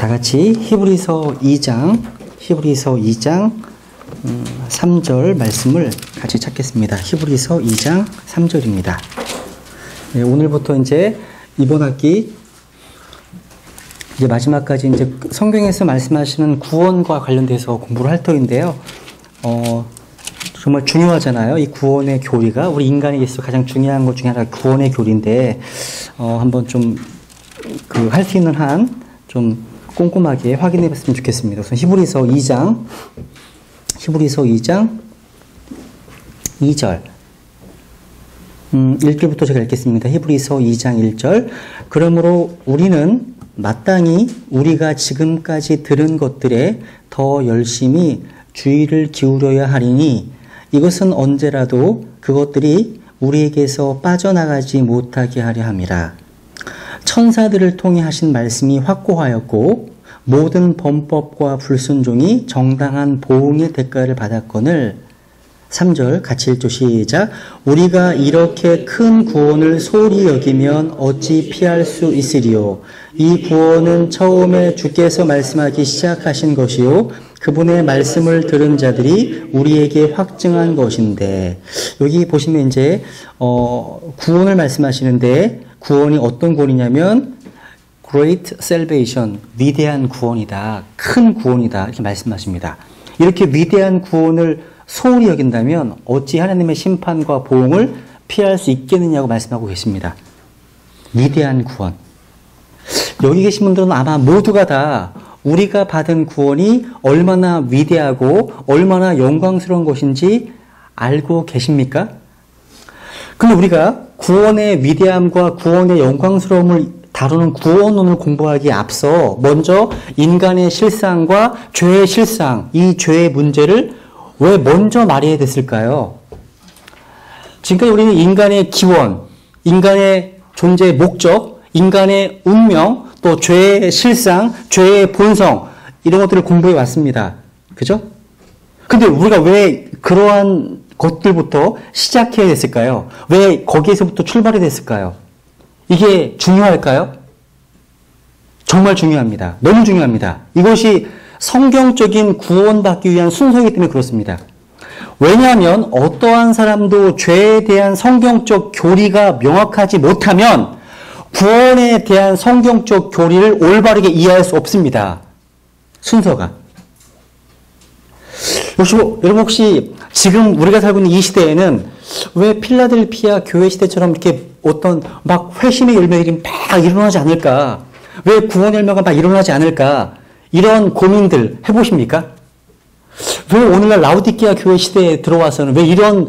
다 같이 히브리서 2장 3절 말씀을 같이 찾겠습니다. 히브리서 2장 3절입니다. 네, 오늘부터 이제 이번 학기 이제 마지막까지 이제 성경에서 말씀하시는 구원과 관련돼서 공부를 할 터인데요. 정말 중요하잖아요. 이 구원의 교리가 우리 인간에게 있어서 가장 중요한 것 중에 하나가 구원의 교리인데 한번 좀 할 수 있는 한 좀 꼼꼼하게 확인해 봤으면 좋겠습니다. 우선 히브리서 2장 2절 1절부터 제가 읽겠습니다. 히브리서 2장 1절. 그러므로 우리는 마땅히 우리가 지금까지 들은 것들에 더 열심히 주의를 기울여야 하리니 이것은 언제라도 그것들이 우리에게서 빠져나가지 못하게 하려 함이라. 천사들을 통해 하신 말씀이 확고하였고 모든 범법과 불순종이 정당한 보응의 대가를 받았거늘. 3절 같이 읽죠. 시작. 우리가 이렇게 큰 구원을 소홀히 여기면 어찌 피할 수 있으리요. 이 구원은 처음에 주께서 말씀하기 시작하신 것이요 그분의 말씀을 들은 자들이 우리에게 확증한 것인데. 여기 보시면 이제 구원을 말씀하시는데 구원이 어떤 구원이냐면 Great Salvation, 위대한 구원이다, 큰 구원이다 이렇게 말씀하십니다. 이렇게 위대한 구원을 소홀히 여긴다면 어찌 하나님의 심판과 보응을 피할 수 있겠느냐고 말씀하고 계십니다. 위대한 구원. 여기 계신 분들은 아마 모두가 다 우리가 받은 구원이 얼마나 위대하고 얼마나 영광스러운 것인지 알고 계십니까? 근데 우리가 구원의 위대함과 구원의 영광스러움을 다루는 구원론을 공부하기에 앞서 먼저 인간의 실상과 죄의 실상, 이 죄의 문제를 왜 먼저 말해야 됐을까요? 지금까지 우리는 인간의 기원, 인간의 존재의 목적, 인간의 운명, 또 죄의 실상, 죄의 본성 이런 것들을 공부해 왔습니다. 그죠? 근데 우리가 왜 그러한 것들부터 시작해야 됐을까요? 왜 거기에서부터 출발이 됐을까요? 이게 중요할까요? 정말 중요합니다. 너무 중요합니다. 이것이 성경적인 구원받기 위한 순서이기 때문에 그렇습니다. 왜냐하면 어떠한 사람도 죄에 대한 성경적 교리가 명확하지 못하면 구원에 대한 성경적 교리를 올바르게 이해할 수 없습니다. 순서가. 여러분 혹시 지금 우리가 살고 있는 이 시대에는 왜 필라델피아 교회 시대처럼 이렇게 어떤 막 회심의 열매들이 막 일어나지 않을까? 왜 구원 열매가 막 일어나지 않을까? 이런 고민들 해보십니까? 왜 오늘날 라우디키아 교회 시대에 들어와서는 왜 이런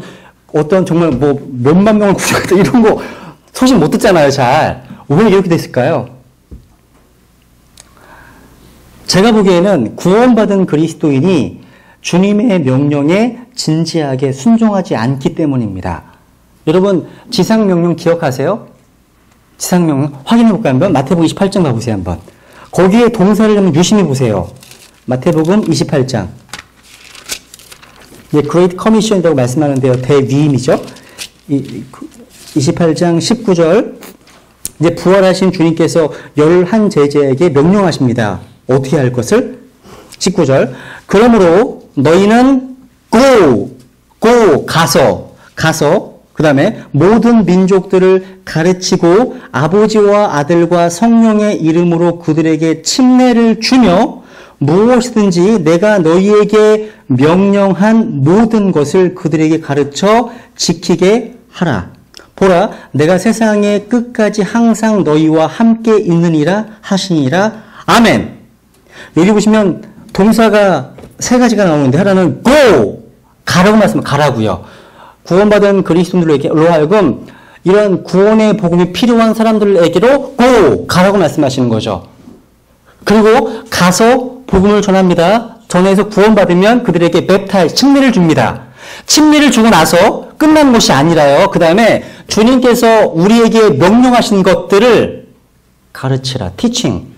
어떤 정말 뭐 몇만 명을 구조했다 이런 거 소식 못 듣잖아요, 잘. 왜 이렇게 됐을까요? 제가 보기에는 구원받은 그리스도인이 주님의 명령에 진지하게 순종하지 않기 때문입니다. 여러분 지상명령 기억하세요? 지상명령 확인해볼까요? 한번 마태복음 28장 가보세요. 한번 거기에 동사를 한번 유심히 보세요. 마태복음 28장 Great Commission이라고 말씀하는데요. 대위임이죠. 28장 19절 이제 부활하신 주님께서 11 제자에게 명령하십니다. 어떻게 할 것을? 19절 그러므로 너희는 가서 그 다음에 모든 민족들을 가르치고 아버지와 아들과 성령의 이름으로 그들에게 침례를 주며 무엇이든지 내가 너희에게 명령한 모든 것을 그들에게 가르쳐 지키게 하라. 보라, 내가 세상의 끝까지 항상 너희와 함께 있느니라 하시니라. 아멘. 여기 보시면 동사가 세 가지가 나오는데 하나는 가라고 말씀하면 가라고요. 구원받은 그리스도인들로 하여금 이런 구원의 복음이 필요한 사람들에게로 가라고 말씀하시는 거죠. 그리고 가서 복음을 전합니다. 전해서 구원받으면 그들에게 웹타이즈, 침례를 줍니다. 침례를 주고 나서 끝난 것이 아니라요. 그 다음에 주님께서 우리에게 명령하신 것들을 가르치라. 티칭.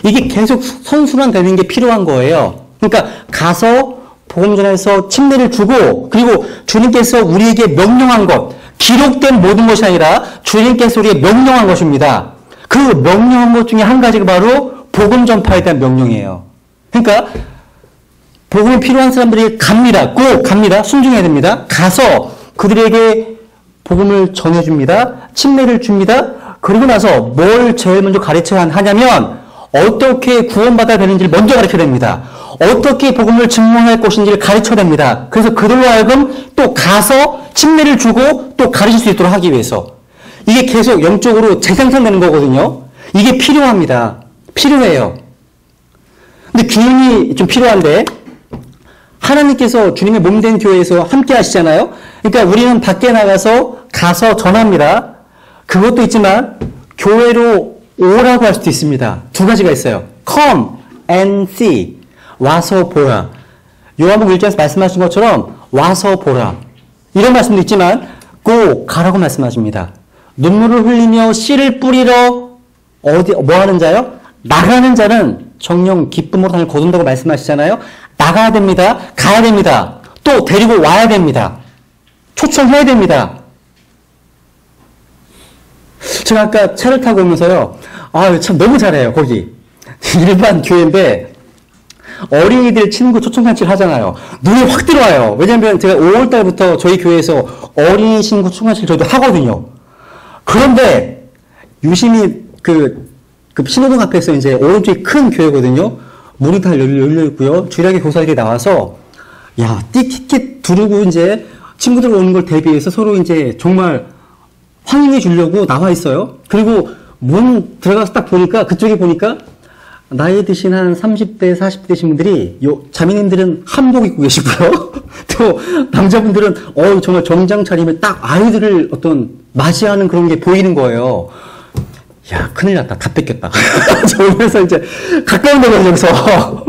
이게 계속 선순환되는 게 필요한 거예요. 그러니까 가서 복음 전해서 침례를 주고 그리고 주님께서 우리에게 명령한 것, 기록된 모든 것이 아니라 주님께서 우리에게 명령한 것입니다. 그 명령한 것 중에 한 가지가 바로 복음 전파에 대한 명령이에요. 그러니까 복음이 필요한 사람들이 갑니다. 꼭 갑니다. 순종해야 됩니다. 가서 그들에게 복음을 전해줍니다. 침례를 줍니다. 그리고 나서 뭘 제일 먼저 가르쳐야 하냐면 어떻게 구원받아야 되는지를 먼저 가르쳐야 됩니다. 어떻게 복음을 증명할 것인지를 가르쳐야 됩니다. 그래서 그들로 하여금 또 가서 침례를 주고 또 가르칠 수 있도록 하기 위해서 이게 계속 영적으로 재생산되는 거거든요. 이게 필요합니다. 필요해요. 근데 균형이 좀 필요한데 하나님께서 주님의 몸된 교회에서 함께 하시잖아요. 그러니까 우리는 밖에 나가서 가서 전합니다. 그것도 있지만 교회로 오라고 할 수도 있습니다. 두 가지가 있어요. Come and see. 와서 보라. 요한복음 1장에서 말씀하신 것처럼 와서 보라. 이런 말씀도 있지만 go, 가라고 말씀하십니다. 눈물을 흘리며 씨를 뿌리러 뭐 하는 자요? 나가는 자는 정령 기쁨으로 하늘 거둔다고 말씀하시잖아요. 나가야 됩니다. 가야 됩니다. 또 데리고 와야 됩니다. 초청해야 됩니다. 제가 아까 차를 타고 오면서요. 참 너무 잘해요. 거기 일반 교회인데 어린이들 친구 초청잔치를 하잖아요. 눈에 확 들어와요. 왜냐하면 제가 5월달부터 저희 교회에서 어린이 친구 초청잔치를 저희도 하거든요. 그런데 유심히 신호등 앞에서 이제 오른쪽이 큰 교회거든요. 문이 다 열려 있고요. 주일학교 교사들이 나와서 티켓 두르고 이제 친구들 오는 걸 대비해서 서로 이제 정말 환영해 주려고 나와 있어요. 그리고 문 들어가서 딱 보니까 그쪽에 보니까 나이 드신 한 30대, 40대 되신 분들이 자매님들은 한복 입고 계시고요. 또 남자분들은 정말 정장 차림을 딱 아이들을 어떤 맞이하는 그런 게 보이는 거예요. 큰일 났다. 다 뺏겼다. 저기서 이제 가까운 데가 여기서.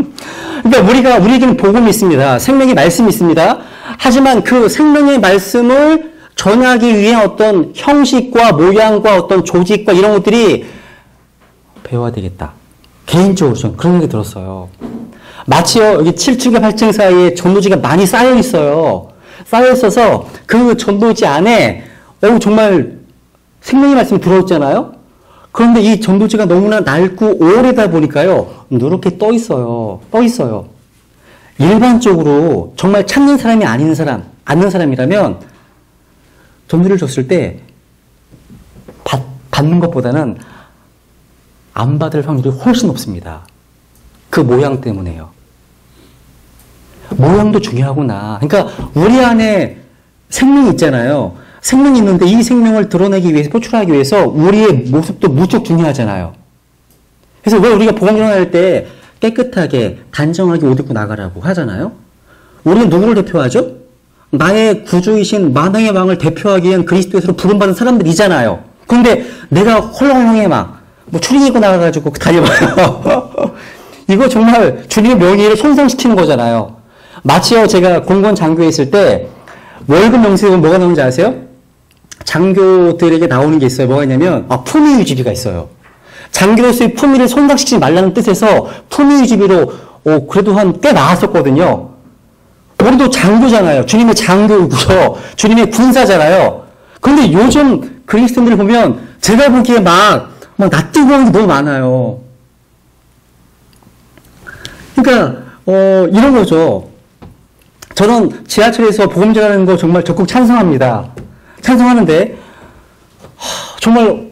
그러니까 우리에게는 복음이 있습니다. 생명의 말씀이 있습니다. 하지만 그 생명의 말씀을 전하기 위한 어떤 형식과 모양과 어떤 조직과 이런 것들이 배워야 되겠다. 개인적으로 저는 그런 생각이 들었어요. 마치요, 여기 7층과 8층 사이에 전도지가 많이 쌓여 있어요. 쌓여 있어서 그 전도지 안에 정말 생명의 말씀이 들어있잖아요. 그런데 이 전도지가 너무나 낡고 오래다 보니까요, 누렇게 떠 있어요. 일반적으로 정말 찾는 사람이 아닌 사람이라면 전도를 줬을 때 받는 것보다는 안 받을 확률이 훨씬 높습니다. 그 모양 때문에요. 모양도 중요하구나. 그러니까 우리 안에 생명이 있잖아요. 생명이 있는데 이 생명을 드러내기 위해서, 표출하기 위해서 우리의 모습도 무척 중요하잖아요. 그래서 왜 우리가 복음 전할 때 깨끗하게, 단정하게 옷 입고 나가라고 하잖아요? 우리는 누구를 대표하죠? 나의 구주이신 만왕의 왕을 대표하기 위한 그리스도에서 부름받은 사람들이잖아요. 그런데 내가 헐렁헐렁해 추리닝 입고 나가가지고 다녀봐요. 이거 정말 주님의 명예를 손상시키는 거잖아요. 마치요, 제가 공건 장교에 있을 때 월급 명세에 뭐가 나오는지 아세요? 장교들에게 나오는 게 있어요. 뭐가 있냐면 품위 유지비가 있어요. 장교로서의 품위를 손상시키지 말라는 뜻에서 품위 유지비로 그래도 꽤 나왔었거든요. 우리도 장교잖아요. 주님의 장교이고요. 주님의 군사잖아요. 그런데 요즘 그리스도인들 보면 제가 보기에 막 낯뜨고 하는 게 너무 많아요. 그러니까 이런 거죠. 저는 지하철에서 복음 전하는 거 정말 적극 찬성합니다. 찬성하는데 정말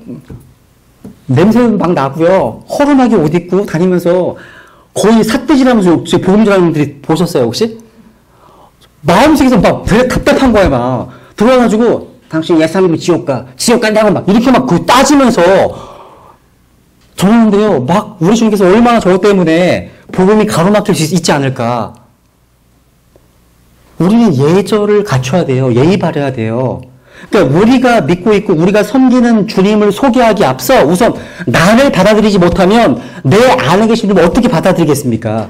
냄새 막 나고요. 허름하게 옷 입고 다니면서 거의 삿대질하면서 복음 전하는 분들이 보셨어요 혹시? 마음속에서 막 되게 답답한 거예요. 막 들어와가지고 당신 예수님은 지옥 간다고 막 이렇게 막 따지면서 전하는데요. 막 우리 주님께서 얼마나 저 때문에 복음이 가로막힐 수 있지 않을까. 우리는 예절을 갖춰야 돼요. 예의 바려야 돼요. 그러니까 우리가 믿고 있고 우리가 섬기는 주님을 소개하기 앞서 우선 나를 받아들이지 못하면 내 안에 계신 주님을 어떻게 받아들이겠습니까?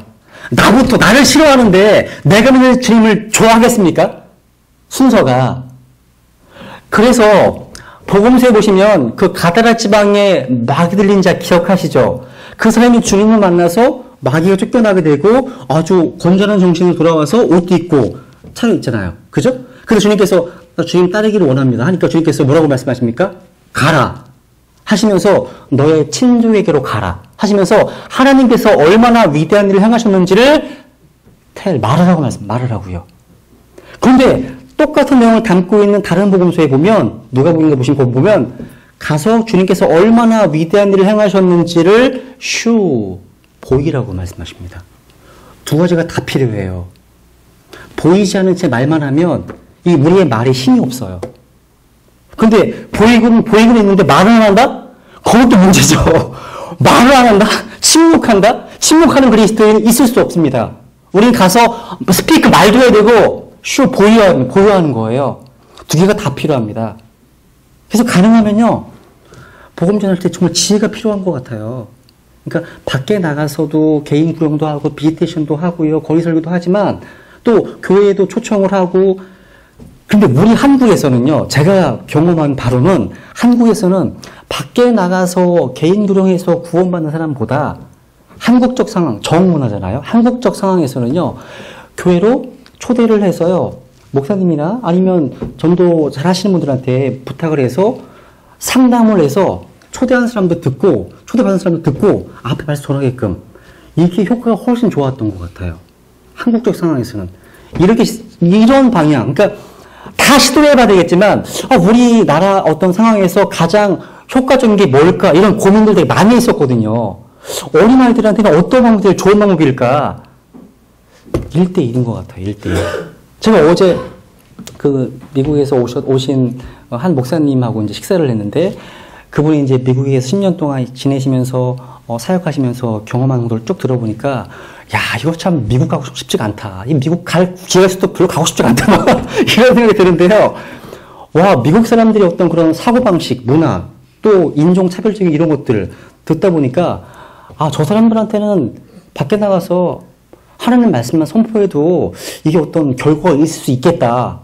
나를 싫어하는데 내가 믿는 주님을 좋아하겠습니까? 순서가. 그래서 복음서에 보시면 그 가다라 지방에 마귀 들린 자 기억하시죠? 그 사람이 주님을 만나서 마귀가 쫓겨나게 되고 아주 건전한 정신으로 돌아와서 옷도 입고 차려 있잖아요. 그죠? 그래서 주님께서 나 주님 따르기를 원합니다 하니까 주님께서 뭐라고 말씀하십니까? 가라. 하시면서 너의 친족에게로 가라 하시면서 하나님께서 얼마나 위대한 일을 행하셨는지를 말을 하고요. 그런데 똑같은 내용을 담고 있는 다른 복음서에 보면 누가복음에 보면 가서 주님께서 얼마나 위대한 일을 행하셨는지를 보이라고 말씀하십니다. 두 가지가 다 필요해요. 보이지 않은 채 말만 하면 이 우리의 말에 힘이 없어요. 근데 보이고는 있는데 말을 안 한다? 그것도 문제죠. 말을 안 한다? 침묵한다? 침묵하는 그리스도인은 있을 수 없습니다. 우린 가서 스피크 말도 해야 되고 보유하는 거예요. 두 개가 다 필요합니다. 그래서 가능하면요. 복음 전할 때 정말 지혜가 필요한 것 같아요. 그러니까 밖에 나가서도 개인 구령도 하고 비지테이션도 하고요. 거리 설교도 하지만 또 교회에도 초청을 하고 근데 우리 한국에서는요. 제가 경험한 바로는 한국에서는 밖에 나가서 개인 구령에서 구원받는 사람보다 한국적 상황, 정문화잖아요. 한국적 상황에서는요. 교회로 초대를 해서요. 목사님이나 아니면 전도 잘 하시는 분들한테 부탁을 해서 상담을 해서 초대하는 사람도 듣고 초대받은 사람도 듣고 앞에 말씀 전하게끔 이게 효과가 훨씬 좋았던 것 같아요. 한국적 상황에서는 이런 방향 그러니까 다 시도해봐야 되겠지만 우리나라 어떤 상황에서 가장 효과적인 게 뭘까 이런 고민들 되게 많이 했었거든요. 어린아이들한테는 어떤 방법이 좋은 방법일까 1대1인 것 같아요. 1대1 제가 어제 미국에서 오신 한 목사님하고 이제 식사를 했는데 그분이 이제 미국에서 10년 동안 지내시면서 사역하시면서 경험한 걸 쭉 들어보니까 야 이거 참 미국 가고 싶지가 않다. 이 미국 갈 기회가 있어도 별로 가고 싶지가 않다. 이런 생각이 드는데요. 와 미국 사람들이 어떤 그런 사고방식, 문화 또 인종차별적인 이런 것들을 듣다 보니까 저 사람들한테는 밖에 나가서 하나님 말씀만 선포해도 이게 어떤 결과가 있을 수 있겠다.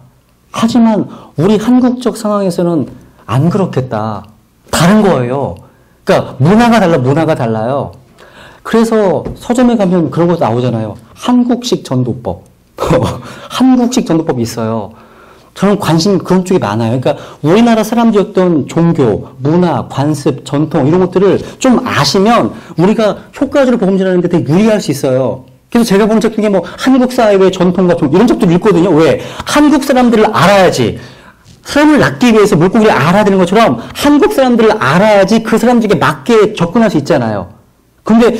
하지만 우리 한국적 상황에서는 안 그렇겠다. 다른 거예요. 그러니까 문화가 달라요. 그래서 서점에 가면 그런 거 나오잖아요. 한국식 전도법. 한국식 전도법이 있어요. 저는 관심 그런 쪽이 많아요. 그러니까 우리나라 사람들이 어떤 종교, 문화, 관습, 전통 이런 것들을 좀 아시면 우리가 효과적으로 복음 전하는 데 되게 유리할 수 있어요. 그래서 제가 본 책 중에 한국 사회의 전통과 이런 책도 읽거든요. 왜? 한국 사람들을 알아야지. 사람을 낳기 위해서 물고기를 알아야 되는 것처럼 한국 사람들을 알아야지 그 사람들에게 맞게 접근할 수 있잖아요. 근데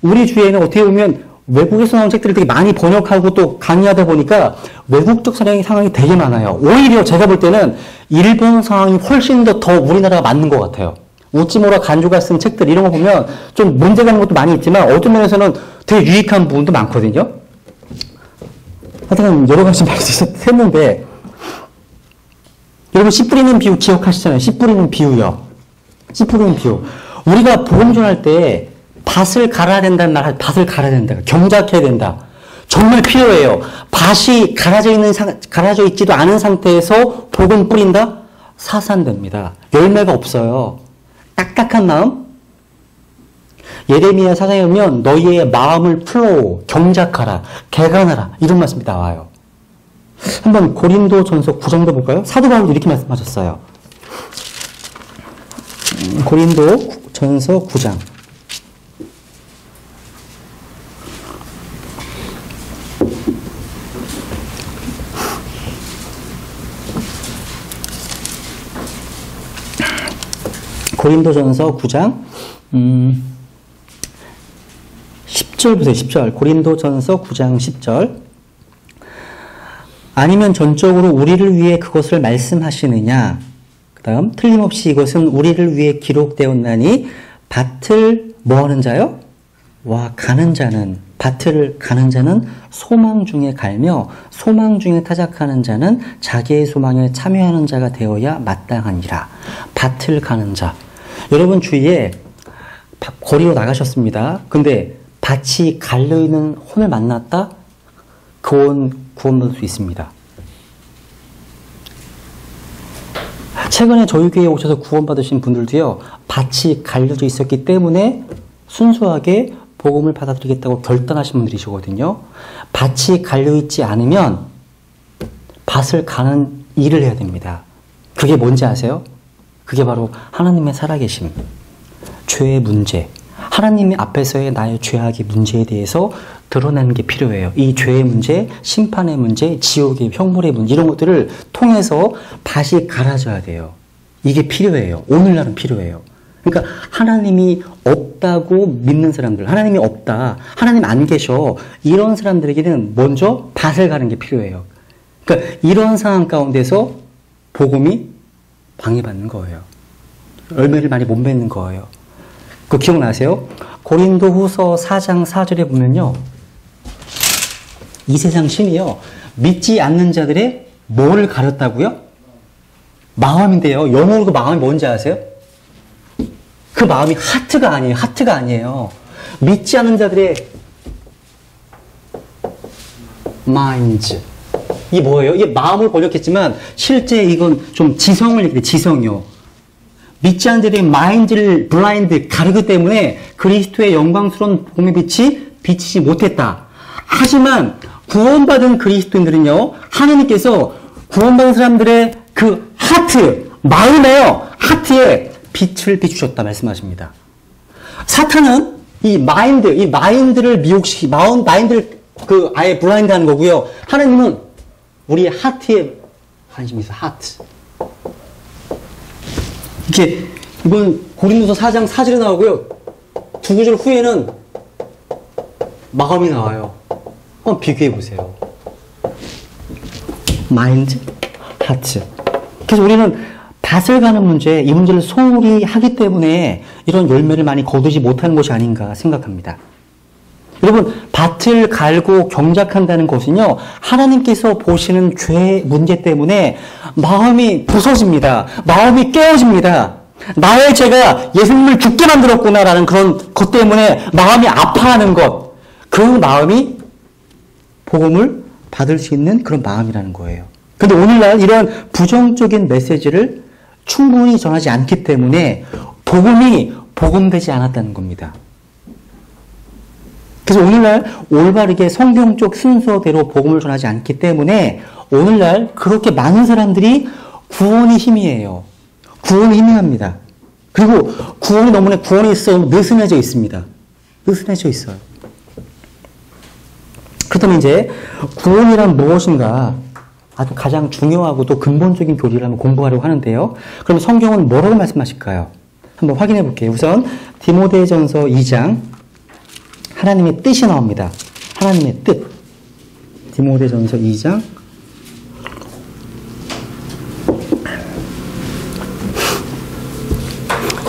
우리 주위에는 어떻게 보면 외국에서 나온 책들을 되게 많이 번역하고 또 강의하다 보니까 외국적 상황이 되게 많아요. 오히려 제가 볼 때는 일본 상황이 훨씬 더 우리나라가 맞는 것 같아요. 우찌무라 간조가 쓴 책들 이런 거 보면 좀 문제가 있는 것도 많이 있지만 어떤 면에서는 되게 유익한 부분도 많거든요. 하여튼 여러 가지 말씀했는데 여러분 씨 뿌리는 비유 기억하시잖아요. 씨 뿌리는 비유요. 씨 뿌리는 비유. 우리가 복음 전할 때 밭을 갈아야 된다는 말, 밭을 갈아야 된다. 경작해야 된다. 정말 필요해요. 밭이 갈아져 있지도 않은 상태에서 복음 뿌린다? 사산됩니다. 열매가 없어요. 딱딱한 마음? 예레미야 사장에 보면 너희의 마음을 플로우, 경작하라, 개간하라 이런 말씀이 나와요. 한번 고린도전서 9장도 볼까요? 사도 바울도 이렇게 말씀하셨어요. 고린도전서 9장. 고린도전서 9장 10절 보세요. 10절. 고린도전서 9장 10절. 아니면 전적으로 우리를 위해 그것을 말씀하시느냐. 그 다음 틀림없이 이것은 우리를 위해 기록되었나니 밭을 뭐하는 자요? 가는 자는 밭을 가는 자는 소망 중에 갈며 소망 중에 타작하는 자는 자기의 소망에 참여하는 자가 되어야 마땅하니라. 밭을 가는 자. 여러분 주위에 거리로 나가셨습니다. 근데 밭이 갈려있는 혼을 만났다? 그 혼 구원받을 수 있습니다. 최근에 저희 교회에 오셔서 구원받으신 분들도요. 밭이 갈려져 있었기 때문에 순수하게 복음을 받아들이겠다고 결단하신 분들이시거든요. 밭이 갈려있지 않으면 밭을 가는 일을 해야 됩니다. 그게 뭔지 아세요? 그게 바로 하나님의 살아계심, 죄의 문제, 하나님 앞에서의 나의 죄악의 문제에 대해서 드러내는 게 필요해요. 이 죄의 문제, 심판의 문제, 지옥의 형벌의 문제 이런 것들을 통해서 다시 갈아져야 돼요. 이게 필요해요. 오늘날은 필요해요. 그러니까 하나님이 없다고 믿는 사람들, 하나님이 없다, 하나님 안 계셔, 이런 사람들에게는 먼저 밭을 가는 게 필요해요. 그러니까 이런 상황 가운데서 복음이 방해받는 거예요. 열매를 많이 못 맺는 거예요. 그거 기억나세요? 고린도 후서 4장 4절에 보면요, 이 세상 신이요, 믿지 않는 자들의 뭐를 가렸다고요? 마음인데요. 영어로 그 마음이 뭔지 아세요? 그 마음이 하트가 아니에요. 하트가 아니에요. 믿지 않는 자들의 minds. 이게 뭐예요? 이게 마음을 번역했지만 실제 이건 좀 지성을 얘기해요. 지성이요. 믿지 않는 자들의 마인드를 블라인드 가르기 때문에 그리스도의 영광스러운 복음의 빛이 비치지 못했다. 하지만 구원받은 그리스도인들은요, 하나님께서 구원받은 사람들의 그 하트, 마음에요, 하트에 빛을 비추셨다 말씀하십니다. 사탄은 이 마인드를 마인드를 아예 블라인드 하는 거고요. 하나님은 우리의 하트에 관심이 있어, 하트. 이게, 이번 고린도서 4장 4절에 나오고요. 두 구절 후에는 마음이 나와요. 한번 비교해 보세요. 마인드, 하트. 그래서 우리는 밭을 가는 문제, 이 문제를 소홀히 하기 때문에 이런 열매를 많이 거두지 못하는 것이 아닌가 생각합니다. 여러분, 밭을 갈고 경작한다는 것은요, 하나님께서 보시는 죄 문제 때문에 마음이 부서집니다. 마음이 깨어집니다. 나의 죄가 예수님을 죽게 만들었구나라는 그런 것 때문에 마음이 아파하는 것, 그 마음이 복음을 받을 수 있는 그런 마음이라는 거예요. 근데 오늘날 이런 부정적인 메시지를 충분히 전하지 않기 때문에 복음이 복음되지 않았다는 겁니다. 그래서 오늘날 올바르게 성경적 순서대로 복음을 전하지 않기 때문에 오늘날 그렇게 많은 사람들이 구원이 희미해요. 구원이 희미합니다. 그리고 구원이 너무나 구원이 있어 느슨해져 있습니다. 느슨해져 있어요. 그렇다면 이제 구원이란 무엇인가 아주 가장 중요하고 또 근본적인 교리를 한번 공부하려고 하는데요. 그럼 성경은 뭐라고 말씀하실까요? 한번 확인해 볼게요. 우선 디모데전서 2장 하나님의 뜻이 나옵니다. 하나님의 뜻. 디모데전서 2장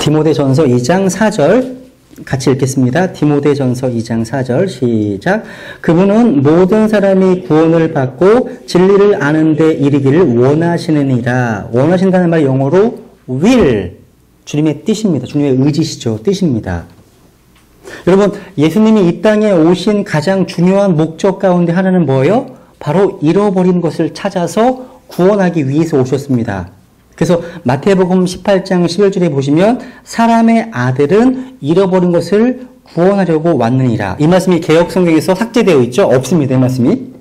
디모데전서 2장 4절 같이 읽겠습니다. 디모데전서 2장 4절 시작. 그분은 모든 사람이 구원을 받고 진리를 아는 데 이르기를 원하시느니라. 원하신다는 말 영어로 will. 주님의 뜻입니다. 주님의 의지시죠. 뜻입니다. 여러분, 예수님이 이 땅에 오신 가장 중요한 목적 가운데 하나는 뭐예요? 바로 잃어버린 것을 찾아서 구원하기 위해서 오셨습니다. 그래서 마태복음 18장 11절에 보시면 사람의 아들은 잃어버린 것을 구원하려고 왔느니라. 이 말씀이 개역성경에서 삭제되어 있죠? 없습니다. 이 말씀이.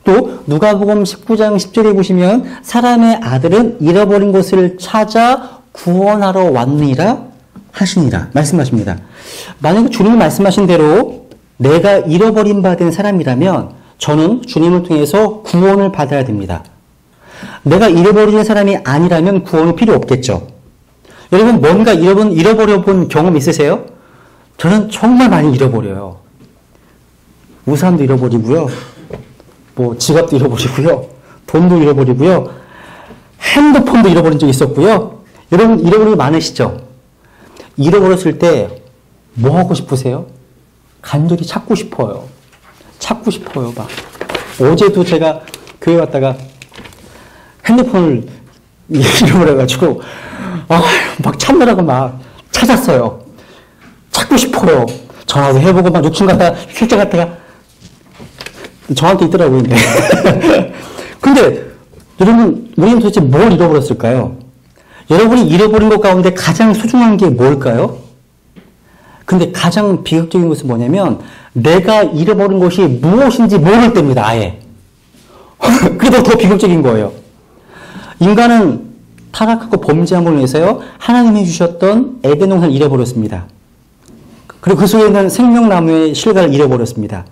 또 누가복음 19장 10절에 보시면 사람의 아들은 잃어버린 것을 찾아 구원하러 왔느니라 하시니라 말씀하십니다. 만약에 주님이 말씀하신 대로 내가 잃어버린 바 된 사람이라면 저는 주님을 통해서 구원을 받아야 됩니다. 내가 잃어버린 사람이 아니라면 구원이 필요 없겠죠. 여러분, 뭔가 잃어버려 본 경험 있으세요? 저는 정말 많이 잃어버려요. 우산도 잃어버리고요. 지갑도 잃어버리고요. 돈도 잃어버리고요. 핸드폰도 잃어버린 적 있었고요. 여러분, 잃어버린 거 많으시죠? 잃어버렸을 때 뭐 하고 싶으세요? 간절히 찾고 싶어요. 찾고 싶어요. 막. 어제도 제가 교회 왔다가 핸드폰을 잃어버려가지고 막 찾느라고 막 찾았어요. 찾고 싶어요. 전화도 해보고 막 욕심 갔다가 휴대 갔다가 저한테 있더라고요. 근데 여러분, 우리는 도대체 뭘 잃어버렸을까요? 여러분이 잃어버린 것 가운데 가장 소중한 게 뭘까요? 근데 가장 비극적인 것은 뭐냐면 내가 잃어버린 것이 무엇인지 모를 때입니다. 아예. 그게 더 비극적인 거예요. 인간은 타락하고 범죄함으로 인해서요, 하나님이 주셨던 에덴 동산을 잃어버렸습니다. 그리고 그 속에 있는 생명나무의 실과를 잃어버렸습니다.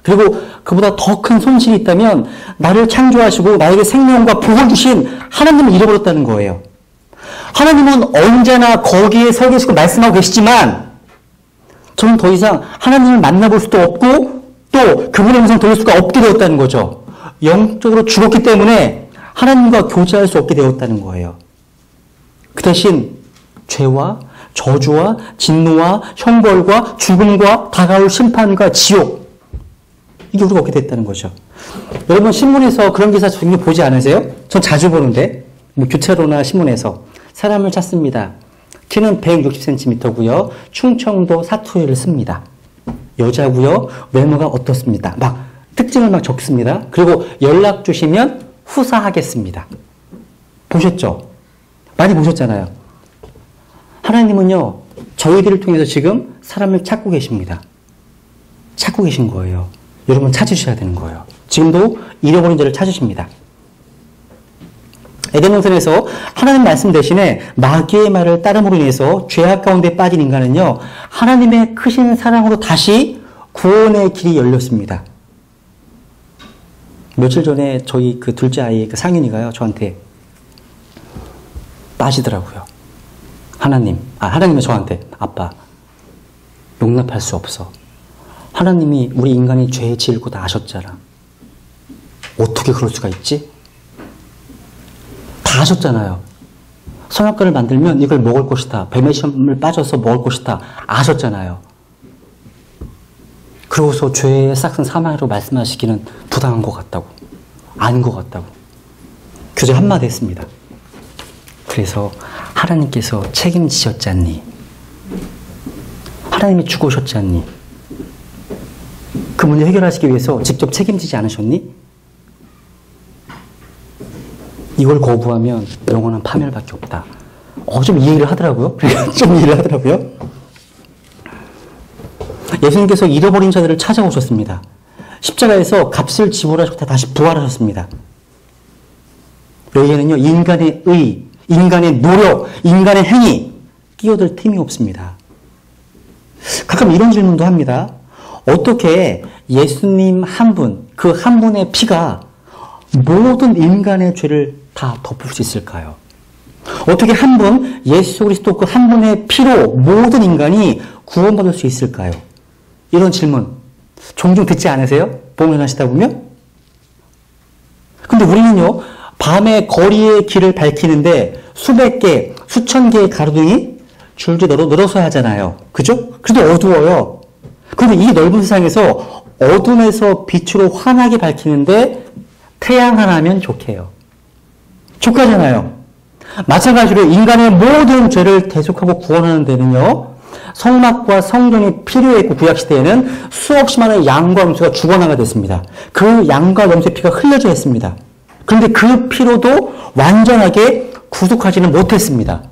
그리고 그보다 더 큰 손실이 있다면 나를 창조하시고 나에게 생명과 복을 주신 하나님을 잃어버렸다는 거예요. 하나님은 언제나 거기에 서 계시고 말씀하고 계시지만 저는 더 이상 하나님을 만나볼 수도 없고 또 그분의 음성을 들을 수가 없게 되었다는 거죠. 영적으로 죽었기 때문에 하나님과 교제할 수 없게 되었다는 거예요. 그 대신 죄와 저주와 진노와 형벌과 죽음과 다가올 심판과 지옥, 이게 우리가 얻게 됐다는 거죠. 여러분 신문에서 그런 기사 종종 보지 않으세요? 전 자주 보는데 뭐 교차로나 신문에서 사람을 찾습니다. 키는 160cm고요. 충청도 사투리를 씁니다. 여자고요. 외모가 어떻습니다. 막 특징을 막 적습니다. 그리고 연락 주시면 후사하겠습니다. 보셨죠? 많이 보셨잖아요. 하나님은요, 저희들을 통해서 지금 사람을 찾고 계십니다. 찾고 계신 거예요. 여러분 찾으셔야 되는 거예요. 지금도 잃어버린 자를 찾으십니다. 에덴 동산에서 하나님 말씀 대신에 마귀의 말을 따름으로 인해서 죄악 가운데 빠진 인간은요, 하나님의 크신 사랑으로 다시 구원의 길이 열렸습니다. 며칠 전에 저희 그 둘째 아이 그 상윤이가요, 저한테 빠지더라고요. 하나님이 저한테, 아빠, 용납할 수 없어. 하나님이 우리 인간이 죄에 지을 거 다 아셨잖아. 어떻게 그럴 수가 있지? 다 아셨잖아요. 선악과를 만들면 이걸 먹을 것이다. 뱀의 시험을 빠져서 먹을 것이다. 아셨잖아요. 그러고서 죄의 싹슨 사망으로 말씀하시기는 부당한 것 같다고. 아닌 것 같다고. 교제 한마디 했습니다. 그래서 하나님께서 책임지셨지 않니? 하나님이 죽으셨지 않니? 그 문제 해결하시기 위해서 직접 책임지지 않으셨니? 이걸 거부하면 영원한 파멸밖에 없다. 좀 이해를 하더라고요. 좀 이해를 하더라고요. 예수님께서 잃어버린 자들을 찾아오셨습니다. 십자가에서 값을 지불하시고 다시 부활하셨습니다. 여기에는요, 인간의 의, 인간의 노력, 인간의 행위, 끼어들 틈이 없습니다. 가끔 이런 질문도 합니다. 어떻게 예수님 한 분, 그 한 분의 피가 모든 인간의 죄를 다 덮을 수 있을까요? 어떻게 한 분, 예수 그리스도 그 한 분의 피로 모든 인간이 구원받을 수 있을까요? 이런 질문 종종 듣지 않으세요? 봉헌하시다 보면? 근데 우리는요, 밤에 거리의 길을 밝히는데 수백 개, 수천 개의 가로등이 줄줄 늘어서야 하잖아요. 그죠? 그래도 어두워요. 그런데 이 넓은 세상에서 어둠에서 빛으로 환하게 밝히는데 태양 하나면 족해요. 족하잖아요. 마찬가지로 인간의 모든 죄를 대속하고 구원하는 데는요, 성막과 성전이 필요했고 구약시대에는 수없이 많은 양과 염소가 죽어나가 됐습니다. 그 양과 염소의 피가 흘려져 했습니다. 그런데 그 피로도 완전하게 구속하지는 못했습니다.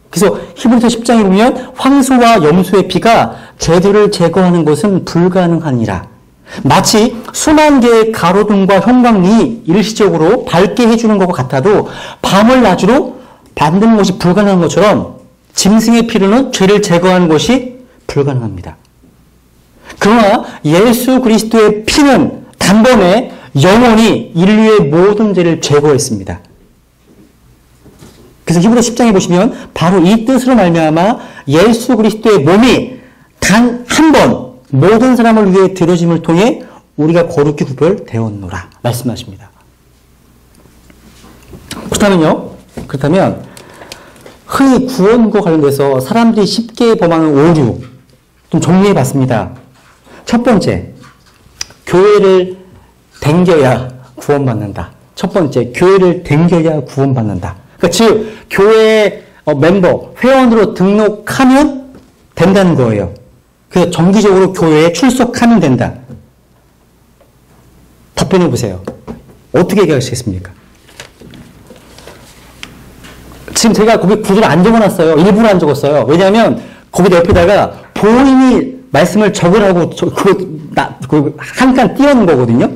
그래서 히브리서 10장에 보면 황소와 염소의 피가 죄들을 제거하는 것은 불가능하니라. 마치 수만 개의 가로등과 형광이 일시적으로 밝게 해주는 것과 같아도 밤을 낮으로 만드는 것이 불가능한 것처럼 짐승의 피로는 죄를 제거하는 것이 불가능합니다. 그러나 예수 그리스도의 피는 단번에 영원히 인류의 모든 죄를 제거했습니다. 그래서 히브리서 10장에 보시면 바로 이 뜻으로 말미암아 예수 그리스도의 몸이 단 한 번 모든 사람을 위해 드려짐을 통해 우리가 거룩히 구별되었노라 말씀하십니다. 그렇다면 흔히 구원과 관련돼서 사람들이 쉽게 범하는 오류 좀 정리해 봤습니다. 첫 번째, 교회를 댕겨야 구원받는다. 첫 번째, 교회를 댕겨야 구원받는다. 그러니까 즉 교회 멤버, 회원으로 등록하면 된다는 거예요. 그래서 정기적으로 교회에 출석하면 된다. 답변해 보세요. 어떻게 얘기하시겠습니까? 지금 제가 거기 구조를 안 적어놨어요. 일부러 안 적었어요. 왜냐하면 거기 옆에다가 본인이 말씀을 적으라고 한 칸 띄워놓은 거거든요.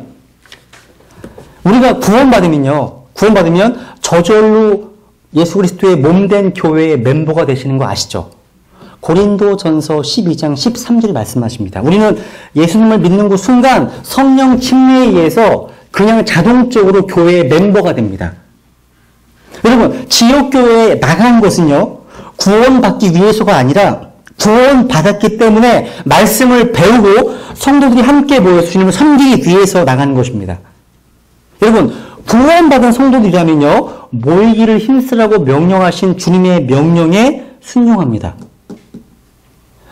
우리가 구원받으면 저절로 예수 그리스도의 몸된 교회의 멤버가 되시는 거 아시죠? 고린도전서 12장 13절 말씀하십니다. 우리는 예수님을 믿는 그 순간 성령 침례에 의해서 그냥 자동적으로 교회의 멤버가 됩니다. 여러분, 지역교회에 나간 것은요, 구원받기 위해서가 아니라 구원받았기 때문에 말씀을 배우고 성도들이 함께 모여서 주님을 섬기기 위해서 나가는 것입니다. 여러분, 구원받은 성도들이라면요, 모이기를 힘쓰라고 명령하신 주님의 명령에 순종합니다.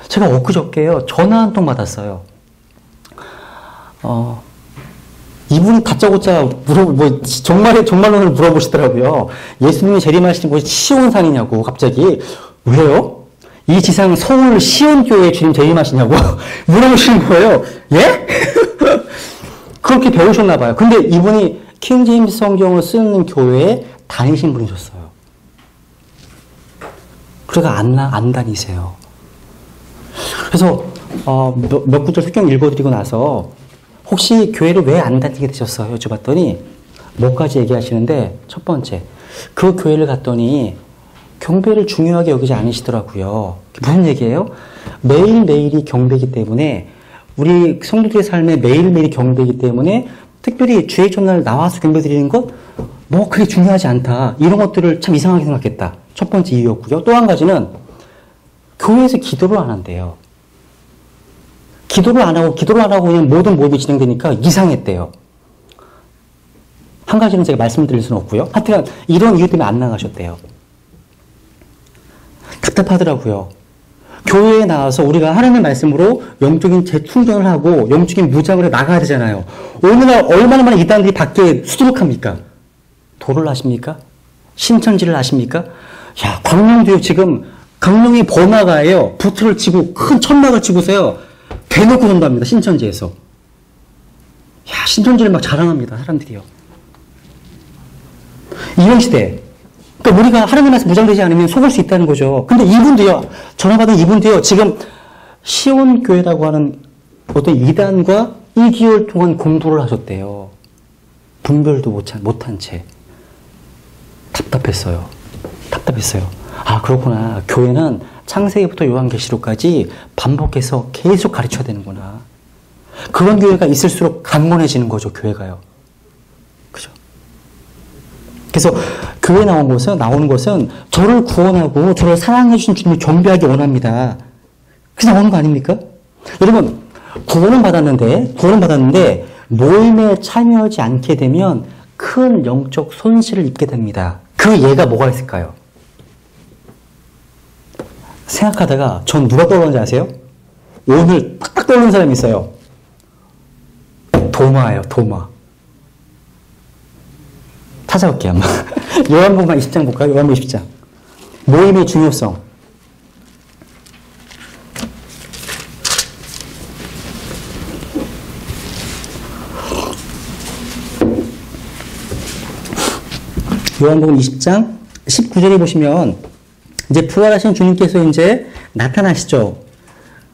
제가 엊그저께요, 전화 한 통 받았어요. 이분이 다짜고짜 정말론을 물어보시더라고요. 예수님이 재림하시는 곳이 시온산이냐고, 갑자기. 왜요? 이 지상 서울 시온교회에 주님 재림하시냐고 물어보시는 거예요. 예? 그렇게 배우셨나봐요. 근데 이분이 킹제임스 성경을 쓰는 교회에 다니신 분이셨어요. 그러니까 안 다니세요. 그래서 몇 구절 성경 읽어드리고 나서 혹시 교회를 왜 안 다니게 되셨어요? 여쭤봤더니 몇 가지 얘기하시는데, 첫 번째, 그 교회를 갔더니 경배를 중요하게 여기지 않으시더라고요. 무슨 얘기예요? 매일매일이 경배이기 때문에, 우리 성도들의 삶에 매일매일이 경배이기 때문에 특별히 주의 첫날 나와서 경배 드리는 것, 뭐 그게 중요하지 않다. 이런 것들을 참 이상하게 생각했다. 첫 번째 이유였고요. 또 한 가지는 교회에서 기도를 안 한대요. 기도를 안 하고 그냥 모든 모임이 진행되니까 이상했대요. 한 가지는 제가 말씀드릴 수는 없고요. 하여튼 이런 이유 때문에 안 나가셨대요. 답답하더라고요. 교회에 나와서 우리가 하나님의 말씀으로 영적인 재충전을 하고 영적인 무장으로 나가야 되잖아요. 오늘날 얼마나 많은 이단들이 밖에 수두룩합니까? 도를 아십니까? 신천지를 아십니까? 야, 광명도요, 지금 강릉의 번화가에요, 부트를 치고 큰 천막을 치고서요, 대놓고 논답니다. 신천지에서. 야, 신천지를 막 자랑합니다. 사람들이요. 이런 시대. 그러니까 우리가 하나님 말씀 무장되지 않으면 속을 수 있다는 거죠. 근데 이분도요, 전화받은 이분도요, 지금 시온교회라고 하는 어떤 이단과 1개월 동안 공부를 하셨대요. 분별도 못한 채. 답답했어요. 아, 그렇구나. 교회는 창세기부터 요한계시록까지 반복해서 계속 가르쳐야 되는구나. 그런 교회가 있을수록 강건해지는 거죠, 교회가요. 그죠? 그래서 교회 나오는 것은 저를 구원하고 저를 사랑해 주신 주님을 경배하기 원합니다. 그래서 나오는 거 아닙니까? 여러분, 구원은 받았는데 모임에 참여하지 않게 되면 큰 영적 손실을 입게 됩니다. 그 예가 뭐가 있을까요? 생각하다가 전 누가 떠오르는지 아세요? 오늘 딱 떠오르는 사람이 있어요. 도마예요, 도마. 찾아볼게요, 한번. 요한복음 20장 볼까요? 요한복음 20장. 모임의 중요성. 요한복음 20장 19절에 보시면 이제 부활하신 주님께서 이제 나타나시죠.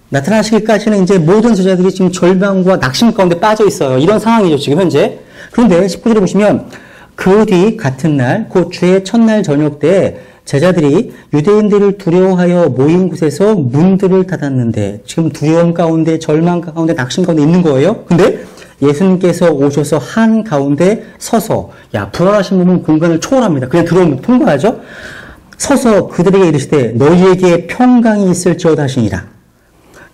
나타나시기까지는 이제 모든 제자들이 지금 절망과 낙심 가운데 빠져 있어요. 이런 상황이죠, 지금 현재. 그런데 19절에 보시면 그 뒤 같은 날, 곧 주의 첫날 저녁 때 제자들이 유대인들을 두려워하여 모인 곳에서 문들을 닫았는데, 지금 두려움 가운데, 절망 가운데, 낙심 가운데 있는 거예요. 근데 예수님께서 오셔서 한 가운데 서서, 야, 부활하신 분은 공간을 초월합니다. 그냥 들어오면 통과하죠. 서서 그들에게 이르시되 너희에게 평강이 있을지어다 하시니라.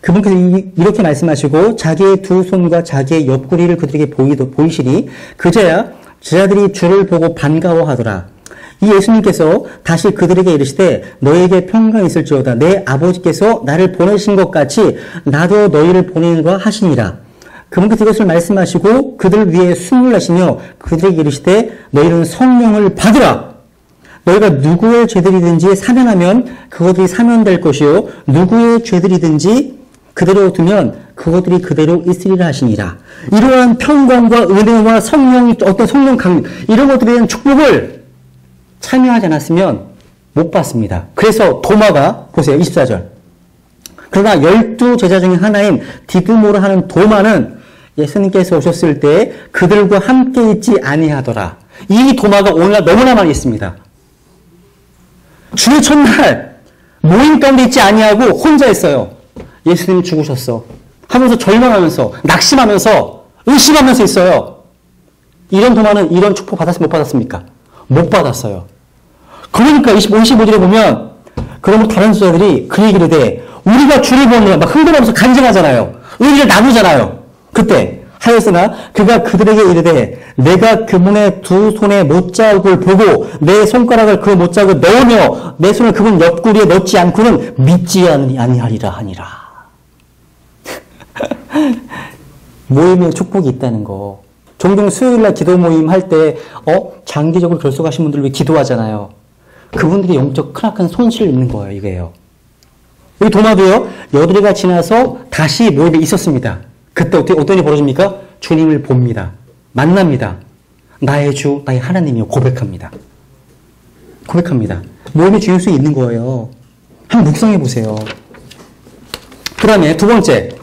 그분께서 이렇게 말씀하시고 자기의 두 손과 자기의 옆구리를 그들에게 보이시니 그제야 제자들이 주를 보고 반가워하더라. 이 예수님께서 다시 그들에게 이르시되 너희에게 평강이 있을지어다. 내 아버지께서 나를 보내신 것 같이 나도 너희를 보내는가 하시니라. 그분께서 이것을 말씀하시고 그들을 위해 숨을 내쉬며 그들에게 이르시되 너희는 성령을 받으라. 너희가 누구의 죄들이든지 사면하면 그것들이 사면될 것이요 누구의 죄들이든지 그대로 두면 그것들이 그대로 있으리라 하시니라. 이러한 평강과 은혜와 어떤 성령 강림 이런 것들에 대한 축복을 참여하지 않았으면 못 받습니다. 그래서 도마가 보세요. 24절. 그러나 12제자 중에 하나인 디두모라 하는 도마는 예수님께서 오셨을 때 그들과 함께 있지 아니하더라. 이 도마가 오늘날 너무나 많이 있습니다. 주의 첫날 모임 가운데 있지 아니하고 혼자 있어요. 예수님 죽으셨어 하면서 절망하면서 낙심하면서 의심하면서 있어요. 이런 도마는 이런 축복 받았습니까? 못 받았습니까? 못 받았어요. 그러니까 25절에 보면 그러면 다른 수자들이 그 얘기를 해. 우리가 주를 보느라 막 흥분하면서 간증하잖아요. 의리를 나누잖아요. 그때 하였으나 그가 그들에게 이르되 내가 그분의 두 손의 못자국을 보고 내 손가락을 그 못자국에 넣으며 내 손을 그분 옆구리에 넣지 않고는 믿지 아니하리라 하니라. 모임에 축복이 있다는 거. 종종 수요일날 기도 모임 할 때 장기적으로 결석하신 분들 위해 기도하잖아요. 그분들이 영적 크나큰 손실을 입는 거예요. 이거예요. 우리 도마도요. 여드레가 지나서 다시 모임에 있었습니다. 그때 어떤 일이 벌어집니까? 주님을 봅니다. 만납니다. 나의 주, 나의 하나님이요. 고백합니다. 고백합니다. 모임의 중요성이 있는 거예요. 한번 묵상해 보세요. 그 다음에 두 번째,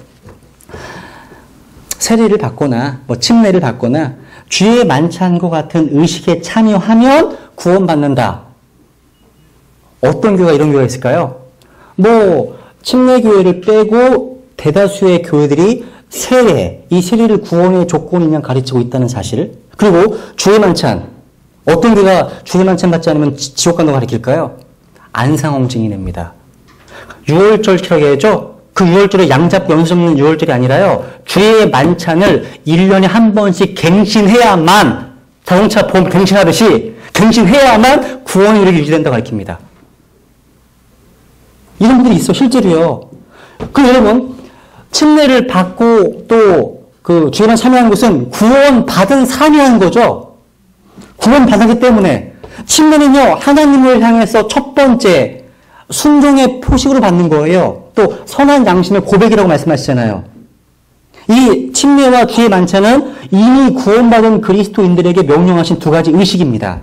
세례를 받거나 침례를 받거나 주의 만찬과 같은 의식에 참여하면 구원받는다. 어떤 교회가 이런 교회가 있을까요? 침례교회를 빼고 대다수의 교회들이 이 세례를 구원의 조건이냐 가르치고 있다는 사실. 그리고 주의 만찬. 어떤 교회가 주의 만찬 받지 않으면 지옥 간다고 가르칠까요? 안상홍 증인입니다. 6월절이라고 해야죠? 그 6월절에 양잡 연수 잡는 6월절이 아니라요. 주의 만찬을 1년에 한 번씩 갱신해야만, 자동차 보험 갱신하듯이 갱신해야만 구원이 이렇게 유지된다고 가르칩니다. 이런 분들이 있어, 실제로요. 여러분, 침례를 받고 또 주에만 참여한 것은 구원받은 참여한 거죠. 구원받았기 때문에 침례는요, 하나님을 향해서 첫 번째 순종의 표식으로 받는 거예요. 또 선한 양심의 고백이라고 말씀하시잖아요. 이 침례와 주의 만찬은 이미 구원받은 그리스도인들에게 명령하신 두 가지 의식입니다.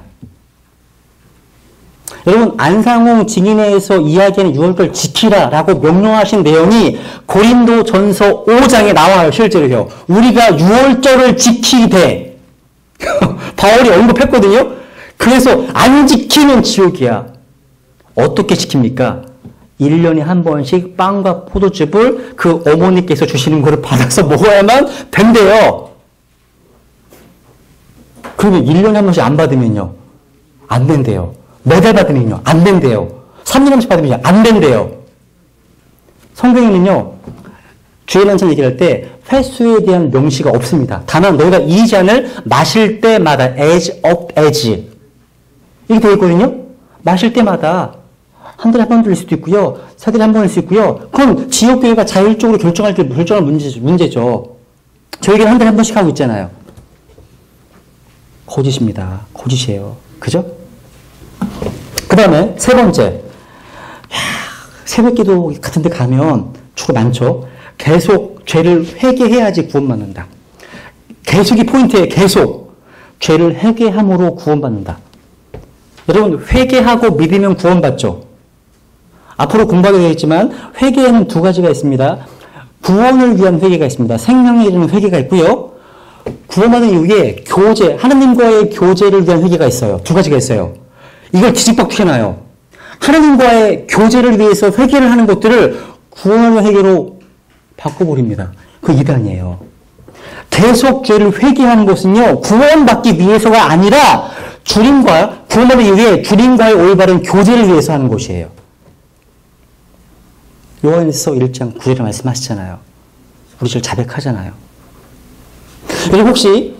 여러분, 안상홍 증인회에서 이야기하는 6월절 지키라라고 명령하신 내용이 고린도전서 5장에 나와요. 실제로요. 우리가 6월절을 지키되 바울이 언급했거든요. 그래서 안 지키면 지옥이야. 어떻게 지킵니까? 1년에 한 번씩 빵과 포도즙을 그 어머니께서 주시는 거를 받아서 먹어야만 된대요. 그러면 1년에 한 번씩 안 받으면요. 안 된대요. 매달 받으면요. 안 된대요. 3년에 한 번씩 받으면요. 안 된대요. 성경에는요. 주의 만찬 얘기할 때 횟수에 대한 명시가 없습니다. 다만 너희가 이 잔을 마실 때마다 as of as 이렇게 되어 있거든요. 마실 때마다 한 달에 한 번 들릴 수도 있고요. 4달에 한 번일 수 있고요. 그건 지역교회가 자율적으로 결정할 문제죠. 저희가 한 달에 한 번씩 하고 있잖아요. 거짓입니다. 거짓이에요. 그죠? 그 다음에 세 번째. 새벽기도 같은 데 가면 주로 많죠. 계속 죄를 회개해야지 구원받는다. 계속이 포인트예요. 계속. 죄를 회개함으로 구원받는다. 여러분, 회개하고 믿으면 구원받죠. 앞으로 공부하게 되겠지만 회개에는 두 가지가 있습니다. 구원을 위한 회개가 있습니다. 생명에 이르는 회개가 있고요. 구원받은 이후에 교제, 하나님과의 교제를 위한 회개가 있어요. 두 가지가 있어요. 이걸 뒤집박해놔요. 하나님과의 교제를 위해서 회개를 하는 것들을 구원의 회개로 바꿔버립니다. 그 이단이에요. 계속 죄를 회개하는 것은요, 구원받기 위해서가 아니라 주님과, 구원받은 이후에 주님과의 올바른 교제를 위해서 하는 것이에요. 요한일서 1장 9절에 말씀하시잖아요. 우리 절 자백하잖아요. 여러분 혹시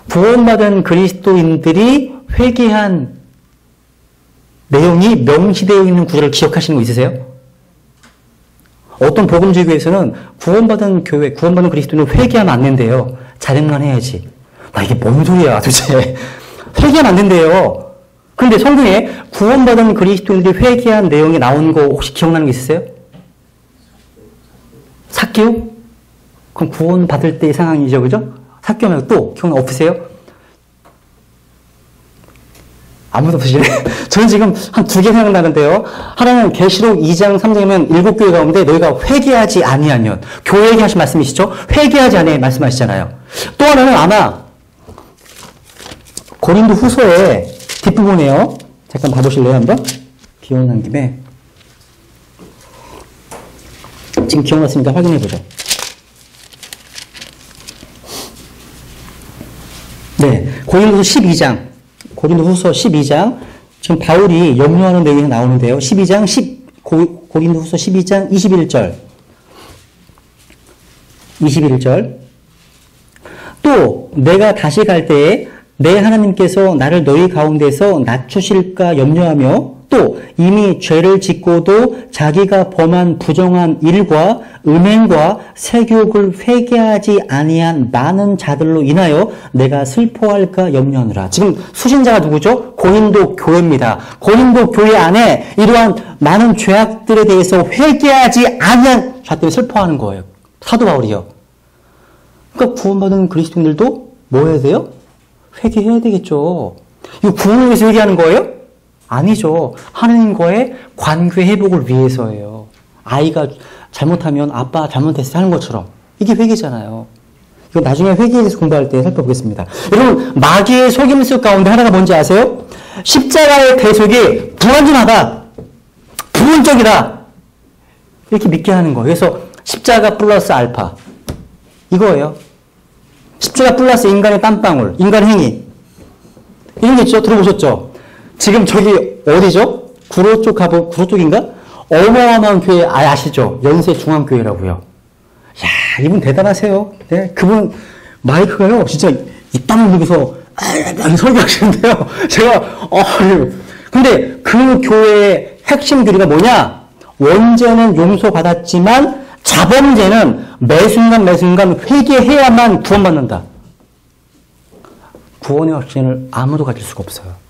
구원받은 그리스도인들이 회개한 내용이 명시되어 있는 구절을 기억하시는 거 있으세요? 어떤 복음주의 교회에서는 구원받은 교회, 구원받은 그리스도인은 회개하면 안 된대요. 자백만 해야지. 이게 뭔 소리야 도대체. 회개하면 안 된대요. 그런데 성경에 구원받은 그리스도인들이 회개한 내용이 나온 거 혹시 기억나는 게 있으세요? 삭개오? 그럼 구원받을 때의 상황이죠, 그죠? 삭개오 말고 또 기억나 없으세요? 아무도 없으시네. 저는 지금 한 두 개 생각나는데요. 하나는 계시록 2장 3장이면 7교회 가운데 너희가 회개하지 아니하면, 교회에게 하신 말씀이시죠? 회개하지 아니하면 말씀하시잖아요. 또 하나는 아마 고린도 후서의 뒷부분이에요. 잠깐 봐보실래요, 한번? 기억난 김에 지금 기억났으니까 확인해보죠. 네, 고린도후서 12장 지금 바울이 염려하는 내용이 나오는데요. 고린도후서 12장 21절 또 내가 다시 갈 때에 내 하나님께서 나를 너희 가운데서 낮추실까 염려하며 또 이미 죄를 짓고도 자기가 범한 부정한 일과 음행과 세교육을 회개하지 아니한 많은 자들로 인하여 내가 슬퍼할까 염려하느라. 지금 수신자가 누구죠? 고린도 교회입니다. 고린도 교회 안에 이러한 많은 죄악들에 대해서 회개하지 아니한 자들이 슬퍼하는 거예요. 사도 바울이요. 그러니까 구원받은 그리스도인들도 뭐 해야 돼요? 회개해야 되겠죠. 이거 구원을 위해서 회개하는 거예요? 아니죠. 하나님과의 관계 회복을 위해서예요. 아이가 잘못하면 아빠 잘못했어 하는 것처럼. 이게 회개잖아요. 이거 나중에 회개에 대해서 공부할 때 살펴보겠습니다. 여러분, 마귀의 속임수 가운데 하나가 뭔지 아세요? 십자가의 대속이 불완전하다. 부분적이다. 이렇게 믿게 하는 거예요. 그래서 십자가 플러스 알파. 이거예요. 십자가 플러스 인간의 땀방울, 인간 행위. 이런 게 있죠? 들어보셨죠? 지금 저기 어디죠? 구로 쪽인가? 어마어마한 교회 아시죠? 연세중앙교회라고요. 야, 이분 대단하세요. 네, 그분 마이크가요, 진짜 이땀을 물고서 설교하시는데요. 제가 근데 그 교회의 핵심 교리가 뭐냐? 원죄는 용서받았지만 자범죄는 매 순간 회개해야만 구원받는다. 구원의 확신을 아무도 가질 수가 없어요.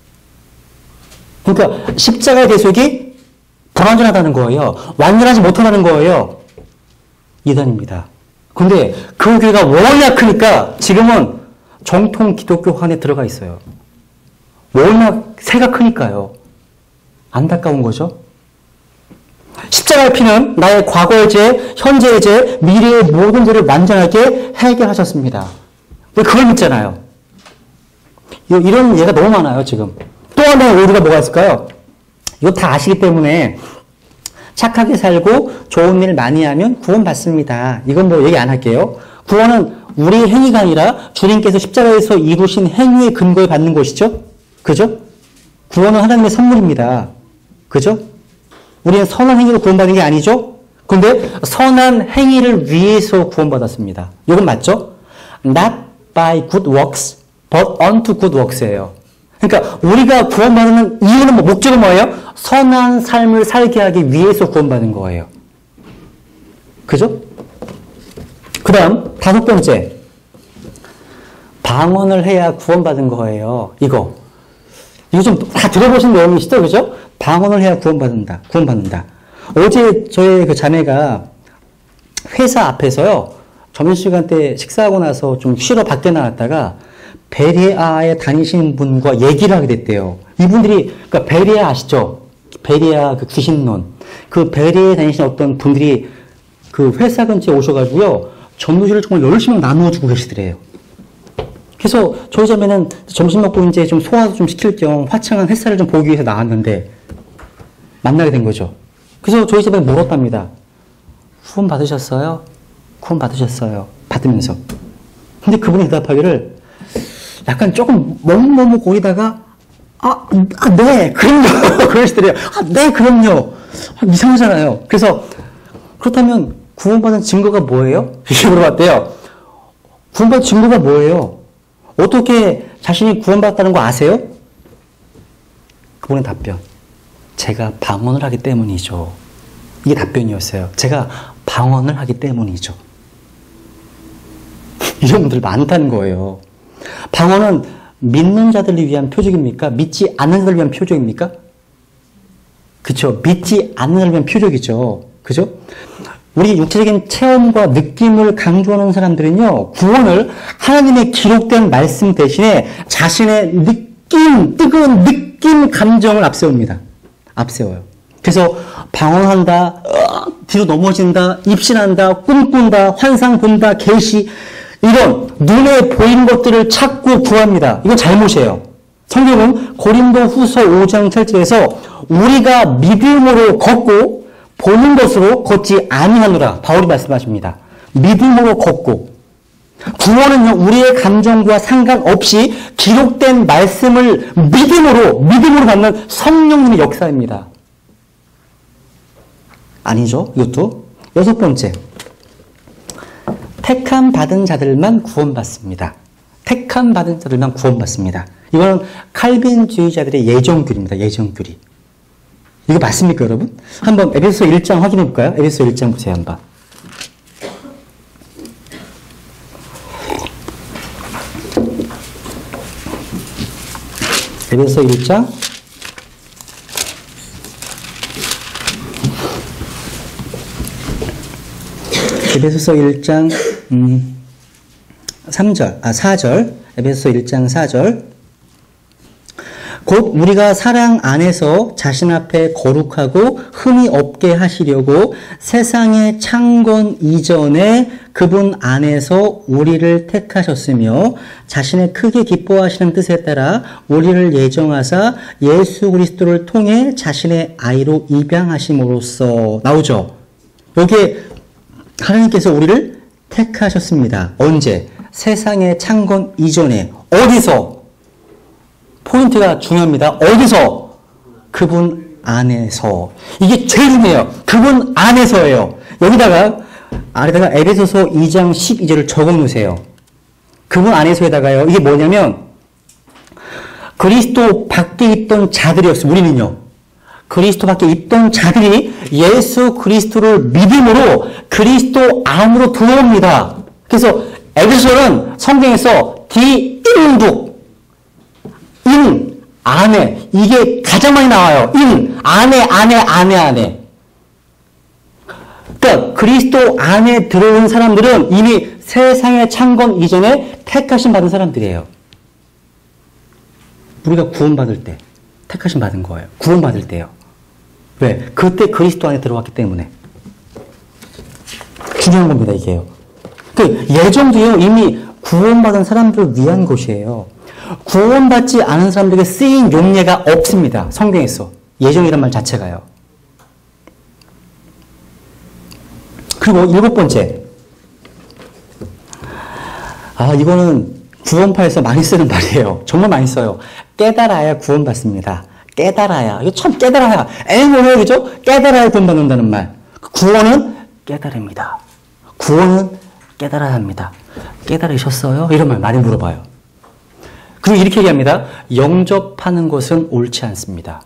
그러니까 십자가의 대속이 불완전하다는 거예요. 완전하지 못하다는 거예요. 이단입니다. 근데 그 교회가 워낙 크니까 지금은 정통 기독교 안에 들어가 있어요. 워낙 새가 크니까요. 안타까운 거죠. 십자가의 피는 나의 과거의 죄, 현재의 죄, 미래의 모든 죄를 완전하게 해결하셨습니다. 그걸 믿잖아요. 이런 예가 너무 많아요, 지금. 또 하나의 오류가 뭐가 있을까요? 이거 다 아시기 때문에 착하게 살고 좋은 일 많이 하면 구원받습니다. 이건 뭐 얘기 안 할게요. 구원은 우리 행위가 아니라 주님께서 십자가에서 이루신 행위의 근거에 받는 것이죠. 그죠? 구원은 하나님의 선물입니다. 그죠? 우리는 선한 행위로 구원받는 게 아니죠? 근데 선한 행위를 위해서 구원받았습니다. 이건 맞죠? Not by good works, but unto good works예요. 그러니까 우리가 구원받는 이유는 목적은 뭐예요? 선한 삶을 살게 하기 위해서 구원받는 거예요. 그죠? 그 다음 5번째. 방언을 해야 구원받은 거예요. 이거 좀 다 들어보신 내용이시죠? 그죠? 방언을 해야 구원받는다. 어제 저의 그 자매가 회사 앞에서요, 점심시간 때 식사하고 나서 좀 쉬러 밖에 나갔다가 베레아에 다니시는 분과 얘기를 하게 됐대요. 이분들이, 그러니까 베레아 아시죠? 베레아 그 귀신론. 그 베레아에 다니시는 어떤 분들이 그 회사 근처에 오셔가지고요, 전도지를 정말 열심히 나누어주고 계시더래요. 그래서 저희 자매는 점심 먹고 이제 좀 소화도 좀 시킬 겸 화창한 햇살을 좀 보기 위해서 나왔는데 만나게 된 거죠. 그래서 저희 자매는 물었답니다. 후원 받으셨어요? 후원 받으셨어요. 받으면서. 근데 그분이 대답하기를 약간 조금 머뭇머뭇거리다가 네, 그럼요. 그러시더래요. 네, 그럼요. 이상하잖아요. 그래서 그렇다면 구원받은 증거가 뭐예요? 이렇게 물어봤대요. 구원받은 증거가 뭐예요? 어떻게 자신이 구원받았다는 거 아세요? 그분의 답변. 제가 방언을 하기 때문이죠. 이게 답변이었어요. 제가 방언을 하기 때문이죠. 이런 분들 많다는 거예요. 방언은 믿는 자들을 위한 표적입니까? 믿지 않는 자들을 위한 표적입니까? 그쵸. 믿지 않는 자들을 위한 표적이죠. 그죠? 우리 육체적인 체험과 느낌을 강조하는 사람들은요, 구원을 하나님의 기록된 말씀 대신에 자신의 뜨거운 느낌, 감정을 앞세웁니다. 앞세워요. 그래서 방언한다, 뒤로 넘어진다, 입신한다, 꿈꾼다, 환상 본다, 계시, 이런 눈에 보이는 것들을 찾고 구합니다. 이건 잘못이에요. 성경은 고린도 후서 5장 7절에서 우리가 믿음으로 걷고 보는 것으로 걷지 아니하노라. 바울이 말씀하십니다. 믿음으로 걷고. 구원은요, 우리의 감정과 상관없이 기록된 말씀을 믿음으로 받는 성령님의 역사입니다. 아니죠, 이것도. 6번째. 택함 받은 자들만 구원받습니다. 택함 받은 자들만 구원받습니다. 이거는 칼빈주의자들의 예정교리입니다. 예정교리. 이거 맞습니까, 여러분? 한번 에베소 1장 확인해 볼까요? 에베소 1장 보세요, 한번. 에베소 1장 4절. 에베소 1장 4절. 곧 우리가 사랑 안에서 자신 앞에 거룩하고 흠이 없게 하시려고 세상의 창건 이전에 그분 안에서 우리를 택하셨으며 자신의 크게 기뻐하시는 뜻에 따라 우리를 예정하사 예수 그리스도를 통해 자신의 아이로 입양하심으로써 나오죠. 여기에 하나님께서 우리를 택하셨습니다. 언제? 세상의 창건 이전에. 어디서? 포인트가 중요합니다. 어디서? 그분 안에서. 이게 제일 중요해요. 그분 안에서예요. 여기다가 아래다가 에베소서 2장 12절을 적어 놓으세요. 그분 안에서에다가요. 이게 뭐냐면 그리스도 밖에 있던 자들이었어요. 우리는요. 그리스도 밖에 있던 자들이 예수 그리스도를 믿음으로 그리스도 안으로 들어옵니다. 그래서 에베소는 성경에서 디인북 인, 안에. 이게 가장 많이 나와요. 인, 안에. 그러니까 그리스도 안에 들어온 사람들은 이미 세상의 창건 이전에 택하심 받은 사람들이에요. 우리가 구원받을 때 택하심 받은 거예요. 구원받을 때요. 왜? 그때 그리스도 안에 들어왔기 때문에. 중요한 겁니다, 이게요. 그 예정도요, 이미 구원받은 사람들을 위한 것이에요. 구원받지 않은 사람들에게 쓰인 용례가 없습니다. 성경에서. 예정이란 말 자체가요. 그리고 7번째. 이거는 구원파에서 많이 쓰는 말이에요. 정말 많이 써요. 깨달아야 구원받습니다. 깨달아야. 이거 참 깨달아야. 뭐예요, 그죠? 깨달아야 구원받는다는 말. 구원은 깨달음입니다. 구원은 깨달아야 합니다. 깨달으셨어요? 이런 말 많이 물어봐요. 그리고 이렇게 얘기합니다. 영접하는 것은 옳지 않습니다.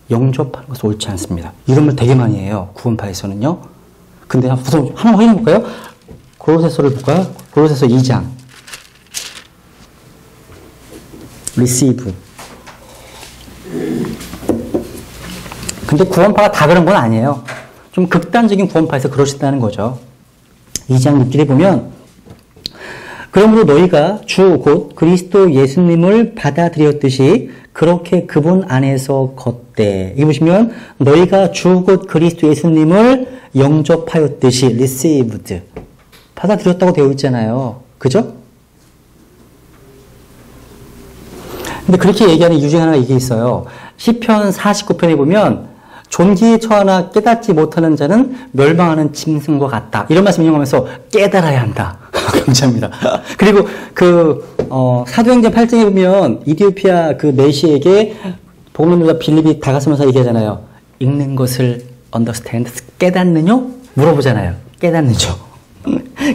영접하는 것은 옳지 않습니다. 이런 말 되게 많이 해요. 구원파에서는요. 근데 우선 한번 확인해 볼까요? 고로새서를 볼까요? 고로새서 2장. receive. 근데 구원파가 다 그런 건 아니에요. 좀 극단적인 구원파에서 그러신다는 거죠. 2장 6절에 보면 그러므로 너희가 주 곧 그리스도 예수님을 받아들였듯이 그렇게 그분 안에서 걷되. 여기 보시면 너희가 주 곧 그리스도 예수님을 영접하였듯이 received. 받아들였다고 되어 있잖아요. 그죠? 근데 그렇게 얘기하는 이유 중에 하나가 이게 있어요. 시편 49편에 보면 존귀에 처하나 깨닫지 못하는 자는 멸망하는 짐승과 같다. 이런 말씀 인용하면서 깨달아야 한다. 감사합니다. 그리고 사도행전 8장에 보면 이디오피아 그 메시에게 복음전도자 빌립이 다가서면서 얘기하잖아요. 읽는 것을 understand, 깨닫느냐? 물어보잖아요. 깨닫느냐?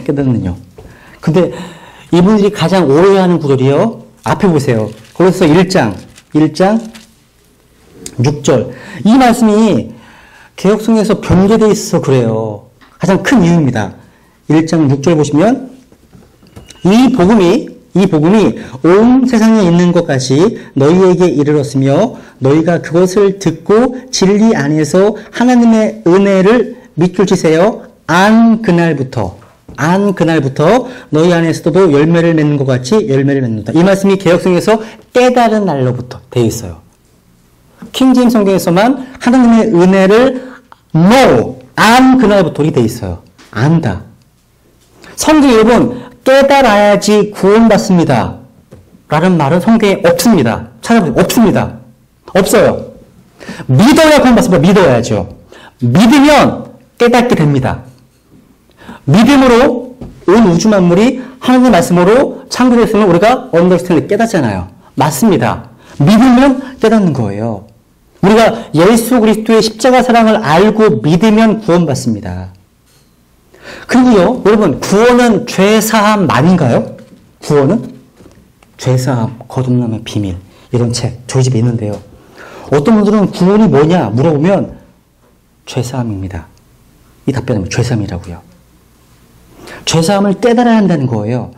깨닫느냐? 근데 이분들이 가장 오해하는 구절이요. 앞에 보세요. 고린도서 1장 6절. 이 말씀이 개역성에서 변개되어 있어서 그래요. 가장 큰 이유입니다. 1장 6절 보시면 이 복음이 온 세상에 있는 것까지 너희에게 이르렀으며 너희가 그것을 듣고 진리 안에서 하나님의 은혜를 밑줄치세요. 안 그날부터 너희 안에서도 열매를 맺는 것 같이 열매를 맺는다. 이 말씀이 개역성에서 깨달은 날로부터 되어 있어요. 킹제임스 성경에서만 하나님의 은혜를 안 그날부터 이렇게 되어 있어요. 안다. 성경 여러분 깨달아야지 구원받습니다. 라는 말은 성경에 없습니다. 찾아보세요. 없습니다. 없어요. 믿어야 구원받습니다. 믿어야죠. 믿으면 깨닫게 됩니다. 믿음으로 온 우주 만물이 하나님의 말씀으로 창조됐으면 우리가 언더스탠드 깨닫잖아요. 맞습니다. 믿으면 깨닫는 거예요. 우리가 예수 그리스도의 십자가 사랑을 알고 믿으면 구원받습니다. 그리고요, 여러분, 구원은 죄사함만인가요? 구원은? 죄사함, 거듭남의 비밀, 이런 책 저희 집에 있는데요. 어떤 분들은 구원이 뭐냐 물어보면 죄사함입니다. 이 답변은 죄사함이라고요. 죄사함을 깨달아야 한다는 거예요.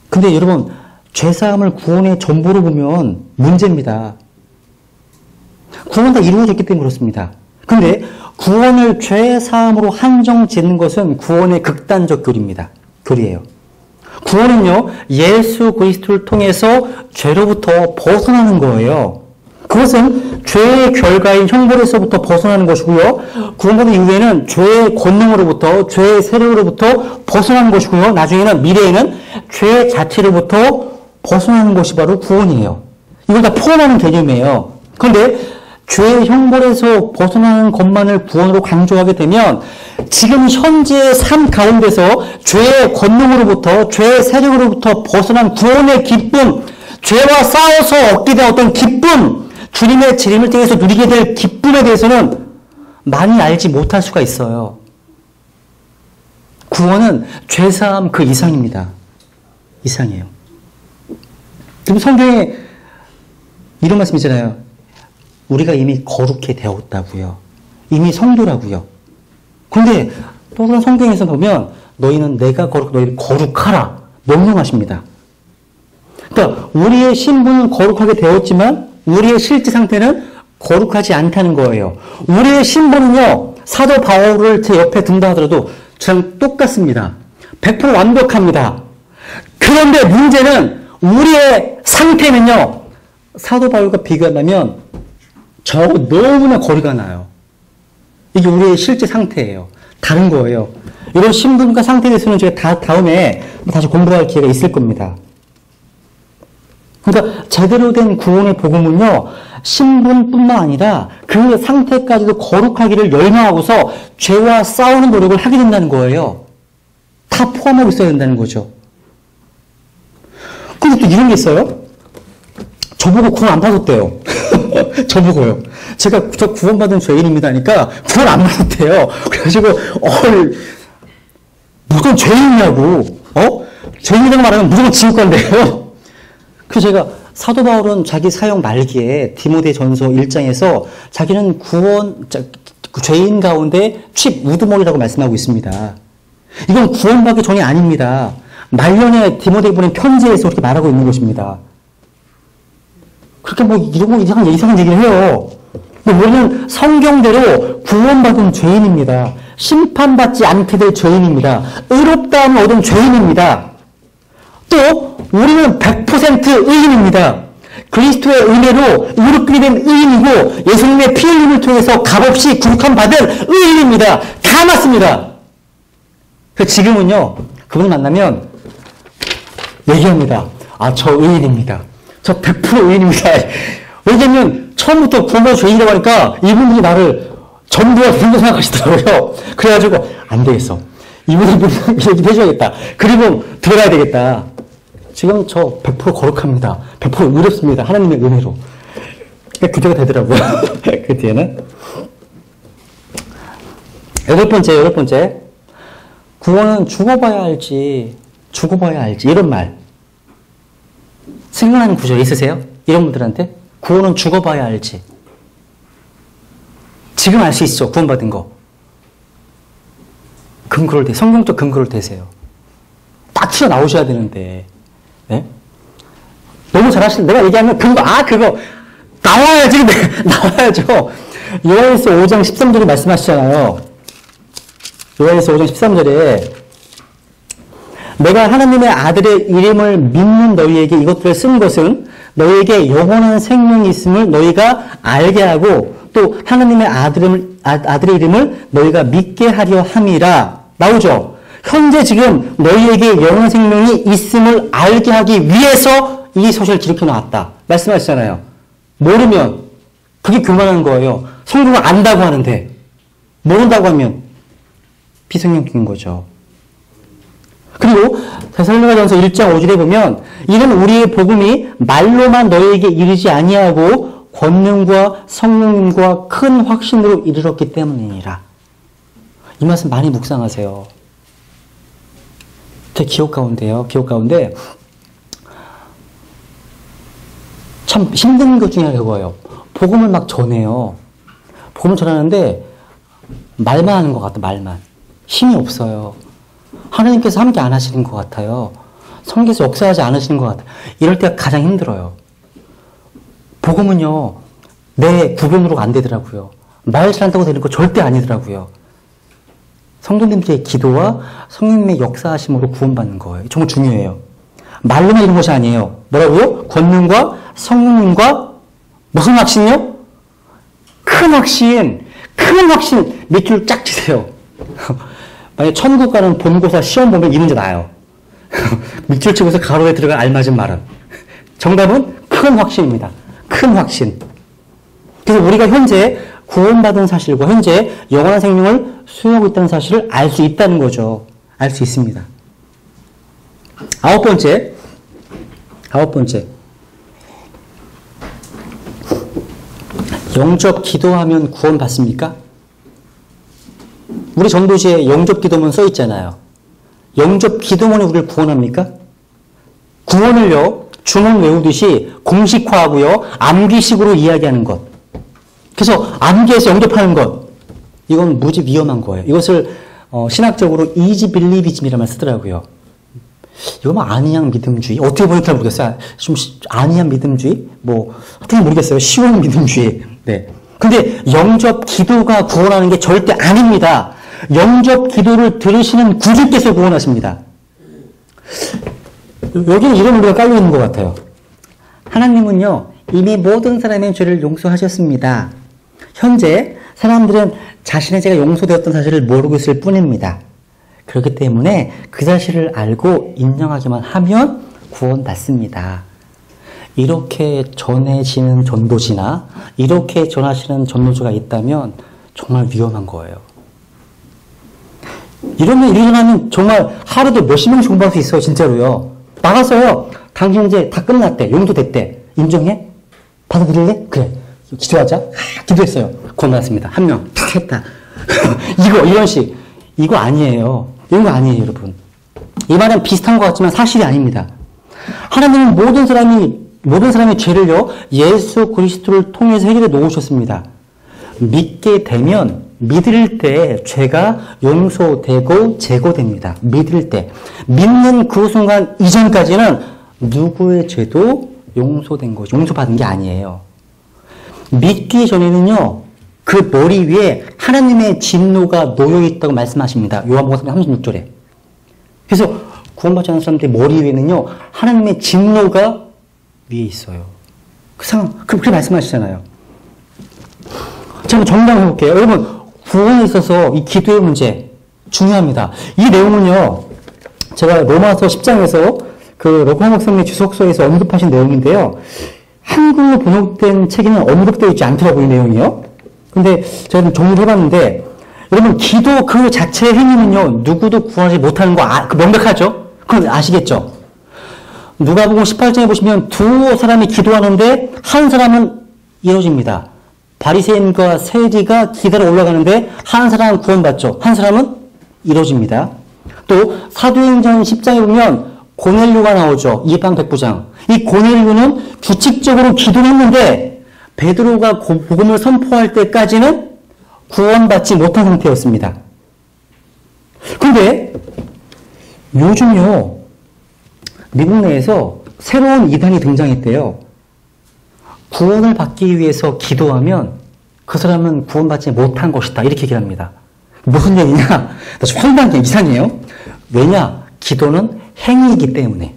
근데 여러분, 죄사함을 구원의 전부로 보면 문제입니다. 구원은 다 이루어졌기 때문에 그렇습니다. 근데 구원을 죄사함으로 한정 짓는 것은 구원의 극단적 교리예요. 구원은요, 예수 그리스도를 통해서 죄로부터 벗어나는 거예요. 그것은 죄의 결과인 형벌에서부터 벗어나는 것이고요. 구원받은 이후에는 죄의 권능으로부터, 죄의 세력으로부터 벗어나는 것이고요. 나중에는, 미래에는 죄 자체로부터 벗어나는 것이 바로 구원이에요. 이걸 다 포함하는 개념이에요. 그런데 죄의 형벌에서 벗어나는 것만을 구원으로 강조하게 되면 지금 현재의 삶 가운데서 죄의 권능으로부터, 죄의 세력으로부터 벗어난 구원의 기쁨, 죄와 싸워서 얻게 된 어떤 기쁨, 주님의 재림을 통해서 누리게 될 기쁨에 대해서는 많이 알지 못할 수가 있어요. 구원은 죄사함 그 이상입니다. 이상이에요. 그리고 성경에 이런 말씀 있잖아요. 우리가 이미 거룩해 되었다고요. 이미 성도라고요. 그런데 또 다른 성경에서 보면 너희는 내가 너희를 거룩하라 명령하십니다. 그러니까 우리의 신분은 거룩하게 되었지만 우리의 실제 상태는 거룩하지 않다는 거예요. 우리의 신분은요, 사도 바울을 제 옆에 둔다 하더라도 저랑 똑같습니다. 100% 완벽합니다. 그런데 문제는 우리의 상태는요, 사도 바울과 비교한다면 저하고 너무나 거리가 나요. 이게 우리의 실제 상태예요. 다른 거예요. 이런 신분과 상태에 대해서는 제가 다음에 다시 공부할 기회가 있을 겁니다. 그러니까 제대로 된 구원의 복음은요, 신분뿐만 아니라 그 상태까지도 거룩하기를 열망하고서 죄와 싸우는 노력을 하게 된다는 거예요. 다 포함하고 있어야 된다는 거죠. 근데 또 이런 게 있어요. 저보고 구원 안 받았대요. 저보고요. 제가 저 구원받은 죄인입니다 하니까 구원 안 받았대요. 그래가지고 무슨 죄인이냐고, 죄인이라고 말하면 무조건 지옥 간대요. 그래서 제가 사도 바울은 자기 사역 말기에 디모데전서 1장에서 자기는 죄인 가운데 우두머리라고 말씀하고 있습니다. 이건 구원받기 전이 아닙니다. 말년에 디모데에 보낸 편지에서 그렇게 말하고 있는 것입니다. 그렇게 이상한 얘기를 해요. 우리는 성경대로 구원받은 죄인입니다. 심판받지 않게 될 죄인입니다. 의롭다함을 얻은 죄인입니다. 또 우리는 100% 의인입니다. 그리스도의 은혜로 의롭게 된 의인이고 예수님의 피 흘림을 통해서 값없이 구속함 받은 의인입니다. 다 맞습니다. 그래서 지금은요, 그분 만나면 얘기합니다. 저 의인입니다. 저 100% 의인입니다. 왜냐면 처음부터 구원받은 죄인이라고 하니까 이분들이 나를 전부가 된다고 생각하시더라고요. 그래가지고 안 되겠어. 이분들 얘기 해줘야겠다. 그리고 들어가야 되겠다. 지금 저 100% 거룩합니다. 100% 의롭습니다. 하나님의 은혜로. 그때가 되더라고요. 그 뒤에는. 여덟 번째. 구원은 죽어봐야 알지. 이런 말. 생각나는 구절 있으세요? 이런 분들한테? 구원은 죽어봐야 알지. 지금 알 수 있죠. 구원받은 거. 성경적 근거를 대세요. 딱 튀어나오셔야 되는데. 네? 너무 내가 얘기하면 그거 나와야지. 나와야죠. 요한일서 5장 13절에 말씀하시잖아요. 요한일서 5장 13절에 내가 하나님의 아들의 이름을 믿는 너희에게 이것들을 쓴 것은 너희에게 영원한 생명이 있음을 너희가 알게 하고 또 하나님의 아들의 이름을 너희가 믿게 하려 함이라. 나오죠? 현재 지금 너희에게 영원 생명이 있음을 알게 하기 위해서 이 서신을 기록해 놨다. 말씀하시잖아요. 모르면 그게 교만한 거예요. 성경을 안다고 하는데 모른다고 하면 비성경적인 거죠. 그리고 데살로니가전서 1장 5절에 보면 이는 우리의 복음이 말로만 너희에게 이르지 아니하고 권능과 성령님과 큰 확신으로 이르렀기 때문이니라. 이 말씀 많이 묵상하세요. 제 기억 가운데 참 힘든 것 중에 하나가 그거예요. 복음을 막 전해요. 복음을 전하는데 말만 하는 것 같아, 말만. 힘이 없어요. 하나님께서 함께 안 하시는 것 같아요. 성경에서 역사하지 않으시는 것 같아요. 이럴 때가 가장 힘들어요. 복음은요, 내 구변으로가 안 되더라고요. 말 잘한다고 되는 거 절대 아니더라고요. 성도님들의 기도와 성령님의 역사하심으로 구원받는 거예요. 정말 중요해요. 말로만 이런 것이 아니에요. 뭐라고요? 권능과 성령님과 무슨 확신이요? 큰 확신 밑줄 쫙 치세요. 만약에 천국 가는 본고사 시험 보면 이 문제 나요. 밑줄 치고서 가로에 들어간 알맞은 말은. 정답은 큰 확신입니다. 큰 확신. 그래서 우리가 현재 구원받은 사실과 현재 영원한 생명을 수용하고 있다는 사실을 알 수 있다는 거죠. 알 수 있습니다. 아홉 번째. 영접 기도하면 구원받습니까? 우리 전도지에 영접 기도문 써 있잖아요. 영접 기도문이 우리를 구원합니까? 구원을요, 주문 외우듯이 공식화하고요, 암기식으로 이야기하는 것. 그래서 암기해서 영접하는 것. 이건 무지 위험한 거예요. 이것을 신학적으로 이지 빌리비즘이라는 말 쓰더라고요. 이거 뭐 안이양 믿음주의? 어떻게 보니까 잘 모르겠어요. 좀 안이양 믿음주의? 어떻게 모르겠어요. 쉬운 믿음주의. 네. 근데 영접 기도가 구원하는 게 절대 아닙니다. 영접 기도를 들으시는 구주께서 구원하십니다. 여기는 이런 우리가 깔려 있는 것 같아요. 하나님은요, 이미 모든 사람의 죄를 용서하셨습니다. 현재 사람들은 자신의 죄가 용서되었던 사실을 모르고 있을 뿐입니다. 그렇기 때문에 그 사실을 알고 인정하기만 하면 구원받습니다. 이렇게 전해지는 전도지나 이렇게 전하시는 전도주가 있다면 정말 위험한 거예요. 이러면 일어나면 정말 하루도 몇십 명씩 공부할 수 있어요. 진짜로요. 나가서요. 당신 이제 다 끝났대. 용서됐대. 인정해? 받아들일래? 그래. 기도하자. 기도했어요. 구원받았습니다. 한 명. 탁 했다. 이런 식. 이거 아니에요. 이런 거 아니에요, 여러분. 이 말은 비슷한 것 같지만 사실이 아닙니다. 하나님은 모든 사람의 죄를요, 예수 그리스도를 통해서 해결해 놓으셨습니다. 믿게 되면, 믿을 때 죄가 용서되고 제거됩니다. 믿을 때. 믿는 그 순간 이전까지는 누구의 죄도 용서된 것이, 용서받은 게 아니에요. 믿기 전에는요, 그 머리 위에 하나님의 진노가 놓여있다고 말씀하십니다. 요한복음 36절에. 그래서 구원받지 않은 사람들의 머리 위에는요, 하나님의 진노가 위에 있어요. 그 상황, 그렇게 말씀하시잖아요. 자, 한번 정리해볼게요. 여러분, 구원에 있어서 이 기도의 문제 중요합니다. 이 내용은요, 제가 로마서 10장에서 그 로코나 목사님의 주석서에서 언급하신 내용인데요. 한글로 번역된 책에는 언급되어 있지 않더라고요, 이 내용이요. 근데 제가 좀 정리를 해봤는데, 여러분, 기도 그 자체의 행위는요, 누구도 구원하지 못하는 거 명백하죠? 그건 아시겠죠? 누가복음 18장에 보시면 두 사람이 기도하는데 한 사람은 이루어집니다. 바리새인과 세리가 기다려 올라가는데 한 사람은 구원받죠. 한 사람은 이루어집니다. 또 사도행전 10장에 보면 고넬료가 나오죠. 이방 백부장. 이 고넬료는 규칙적으로 기도를 했는데 베드로가 복음을 선포할 때까지는 구원받지 못한 상태였습니다. 그런데 요즘요, 미국 내에서 새로운 이단이 등장했대요. 구원을 받기 위해서 기도하면 그 사람은 구원받지 못한 것이다. 이렇게 얘기를 합니다. 무슨 얘기냐? 나 좀 황당한 게 이상해요. 왜냐? 기도는 행위이기 때문에.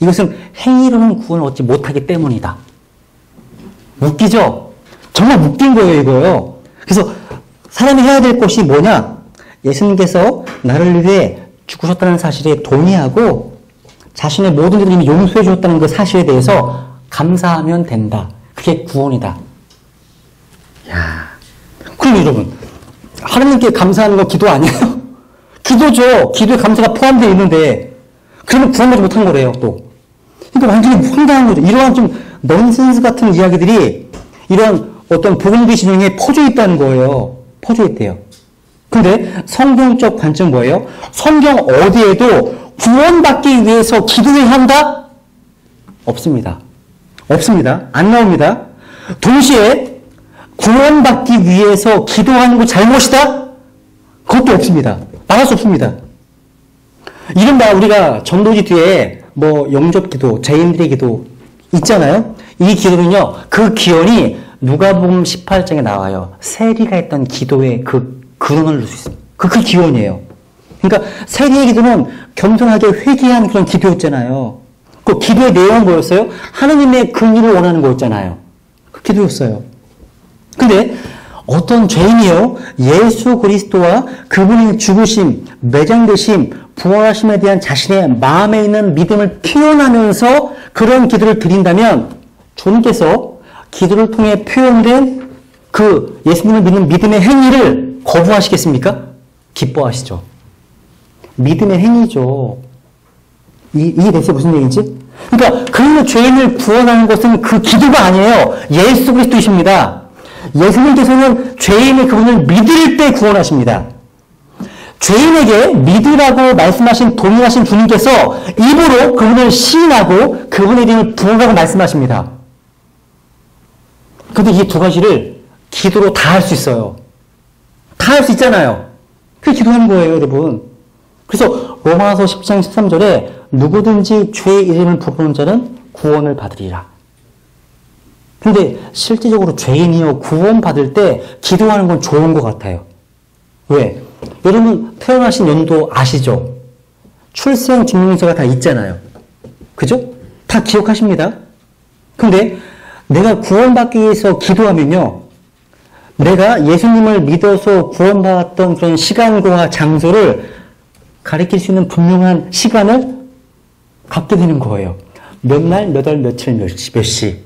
이것은 행위로는 구원을 얻지 못하기 때문이다. 웃기죠? 정말 웃긴 거예요, 이거요. 그래서 사람이 해야 될 것이 뭐냐? 예수님께서 나를 위해 죽으셨다는 사실에 동의하고 자신의 모든 죄를 이미 용서해 주셨다는 그 사실에 대해서 감사하면 된다. 그게 구원이다. 야, 그럼 여러분, 하나님께 감사하는 거 기도 아니에요? 기도죠. 기도에 감사가 포함되어 있는데, 그러면 구원받지 못한 거래요, 또. 그러니까 완전히 황당한 거죠. 이러한 좀 넌센스 같은 이야기들이 이런 어떤 복음주의 진영에 퍼져 있다는 거예요. 퍼져 있대요. 근데 성경적 관점 뭐예요? 성경 어디에도 구원받기 위해서 기도해야 한다? 없습니다. 없습니다. 안 나옵니다. 동시에 구원받기 위해서 기도하는 거 잘못이다? 그것도 없습니다. 말할 수 없습니다. 이른바 우리가 전도지 뒤에 뭐 영접기도, 죄인들의 기도 있잖아요. 이 기도는요, 그 기원이 누가복음 18장에 나와요. 세리가 했던 기도의 그 근원을 넣을 수 있습니다. 그 기원이에요. 그러니까 세리의 기도는 겸손하게 회개한 그런 기도였잖아요. 그 기도의 내용은 뭐였어요? 하나님의 긍휼을 원하는 거였잖아요. 그 기도였어요. 근데 어떤 죄인이요, 예수 그리스도와 그분의 죽으심, 매장되심, 부활하심에 대한 자신의 마음에 있는 믿음을 표현하면서 그런 기도를 드린다면 주님께서 기도를 통해 표현된 그 예수님을 믿는 믿음의 행위를 거부하시겠습니까? 기뻐하시죠. 믿음의 행위죠. 이해됐어요? 무슨 얘기인지? 그러니까 그 죄인을 구원하는 것은 그 기도가 아니에요. 예수 그리스도이십니다. 예수님께서는 죄인이 그분을 믿을 때 구원하십니다. 죄인에게 믿으라고 말씀하신 동의하신 주님께서 입으로 그분을 시인하고 그분의 이름을 부르라고 말씀하십니다. 근데 이 두 가지를 기도로 다 할 수 있어요. 다 할 수 있잖아요. 그게 기도하는 거예요, 여러분. 그래서 로마서 10장 13절에 누구든지 죄의 이름을 부르는 자는 구원을 받으리라. 근데 실질적으로 죄인이요, 구원받을 때 기도하는 건 좋은 것 같아요. 왜? 여러분 태어나신 연도 아시죠? 출생 증명서가 다 있잖아요. 그죠? 다 기억하십니다. 근데 내가 구원받기 위해서 기도하면요, 내가 예수님을 믿어서 구원받았던 그런 시간과 장소를 가리킬 수 있는 분명한 시간을 갖게 되는 거예요. 몇 날, 몇 월, 며칠, 몇 시.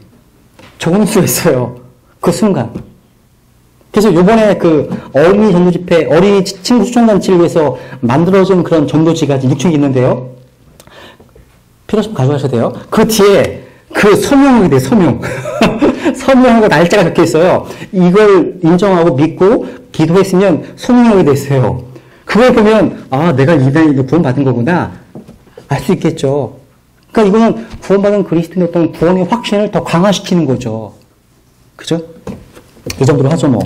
적을 수 있어요. 그 순간. 그래서 요번에 그 어린이 전도 집회, 어린이 친구 수련단체를 위해서 만들어진 그런 전도지가 6층에 있는데요. 필요하시면 가져가셔도 돼요. 그 뒤에 그 서명이 돼요, 서명. 서명하고 날짜가 적혀 있어요. 이걸 인정하고 믿고 기도했으면 서명하게 됐어요. 그걸 보면, 아, 내가 이날 구원받은 거구나. 알 수 있겠죠. 그러니까 이거는 구원받은 그리스도인의 어떤 구원의 확신을 더 강화시키는 거죠. 그죠? 이 정도로 하죠, 뭐.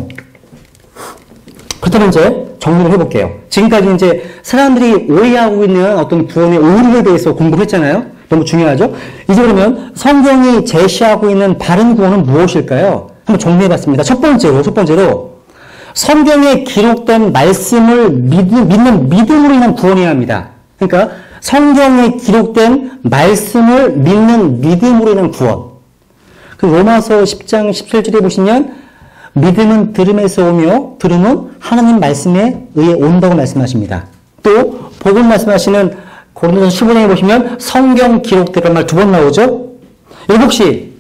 그렇다면 이제 정리를 해볼게요. 지금까지 이제 사람들이 오해하고 있는 어떤 구원의 오류에 대해서 공부했잖아요. 너무 중요하죠? 이제 그러면 성경이 제시하고 있는 바른 구원은 무엇일까요? 한번 정리해봤습니다. 첫 번째로 성경에 기록된 말씀을 믿는 믿음으로 인한 구원이어야 합니다. 그러니까 성경에 기록된 말씀을 믿는 믿음으로 인한 구원. 그 로마서 10장 17절에 보시면 믿음은 들음에서 오며 들음은 하나님 말씀에 의해 온다고 말씀하십니다. 또 복음 말씀하시는 고린도서 15장에 보시면 성경 기록된 말 두 번 나오죠. 여러분 혹시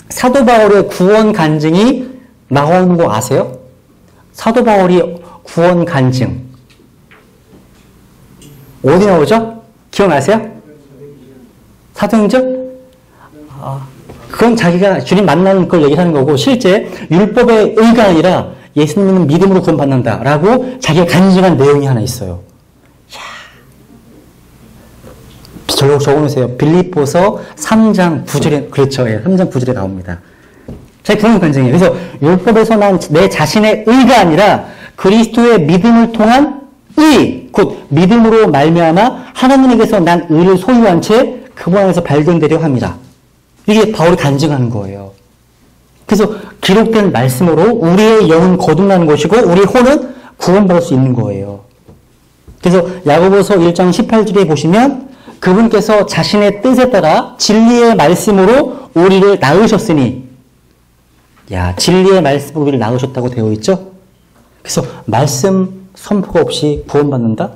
사도 바울의 구원 간증이 나오는 거 아세요? 사도 바울이 구원 간증 어디 나오죠? 기억나세요? 사도행전? 그건 자기가 주님 만나는 걸 얘기하는 거고 실제 율법의 의가 아니라 예수님은 믿음으로 구원받는다라고 자기가 간증한 내용이 하나 있어요. 적어놓으세요. 빌립보서 3장 9절에 그렇죠. 예, 3장 9절에 나옵니다. 제 구원 간증이에요. 그래서 율법에서 난 내 자신의 의가 아니라 그리스도의 믿음을 통한 의, 곧 믿음으로 말미암아 하나님에게서 난 의를 소유한 채 그분 안에서 발견되려 합니다. 이게 바울이 간증하는 거예요. 그래서 기록된 말씀으로 우리의 영은 거듭나는 것이고 우리의 혼은 구원받을 수 있는 거예요. 그래서 야고보서 1장 18절에 보시면 그분께서 자신의 뜻에 따라 진리의 말씀으로 우리를 낳으셨으니, 야, 진리의 말씀으로 우리를 낳으셨다고 되어 있죠? 그래서 말씀 선포가 없이 구원받는다?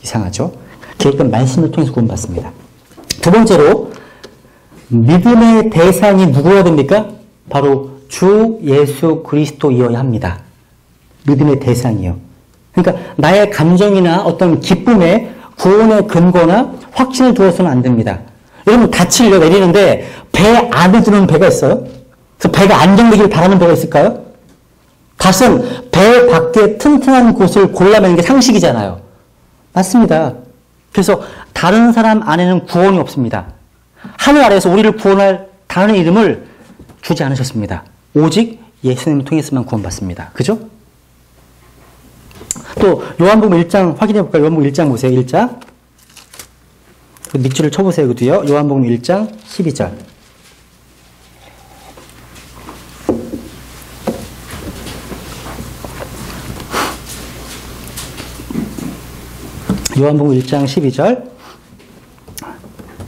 이상하죠? 기록된 말씀을 통해서 구원받습니다. 두 번째로 믿음의 대상이 누구여야 됩니까? 바로 주 예수 그리스도이어야 합니다. 믿음의 대상이요. 그러니까 나의 감정이나 어떤 기쁨에 구원의 근거나 확신을 두어서는 안 됩니다. 여러분 닻을 내리는데 배 안에 드는 배가 있어요? 그래서 배가 안정되길 바라는 배가 있을까요? 닷은 배 밖에 튼튼한 곳을 골라내는 게 상식이잖아요. 맞습니다. 그래서 다른 사람 안에는 구원이 없습니다. 하늘 아래에서 우리를 구원할 다른 이름을 주지 않으셨습니다. 오직 예수님을 통해서만 구원받습니다. 그죠? 또 요한복음 1장 확인해 볼까요? 요한복음 1장 보세요. 1장. 밑줄을 쳐보세요. 그도요. 요한복음 1장 12절. 요한복음 1장 12절.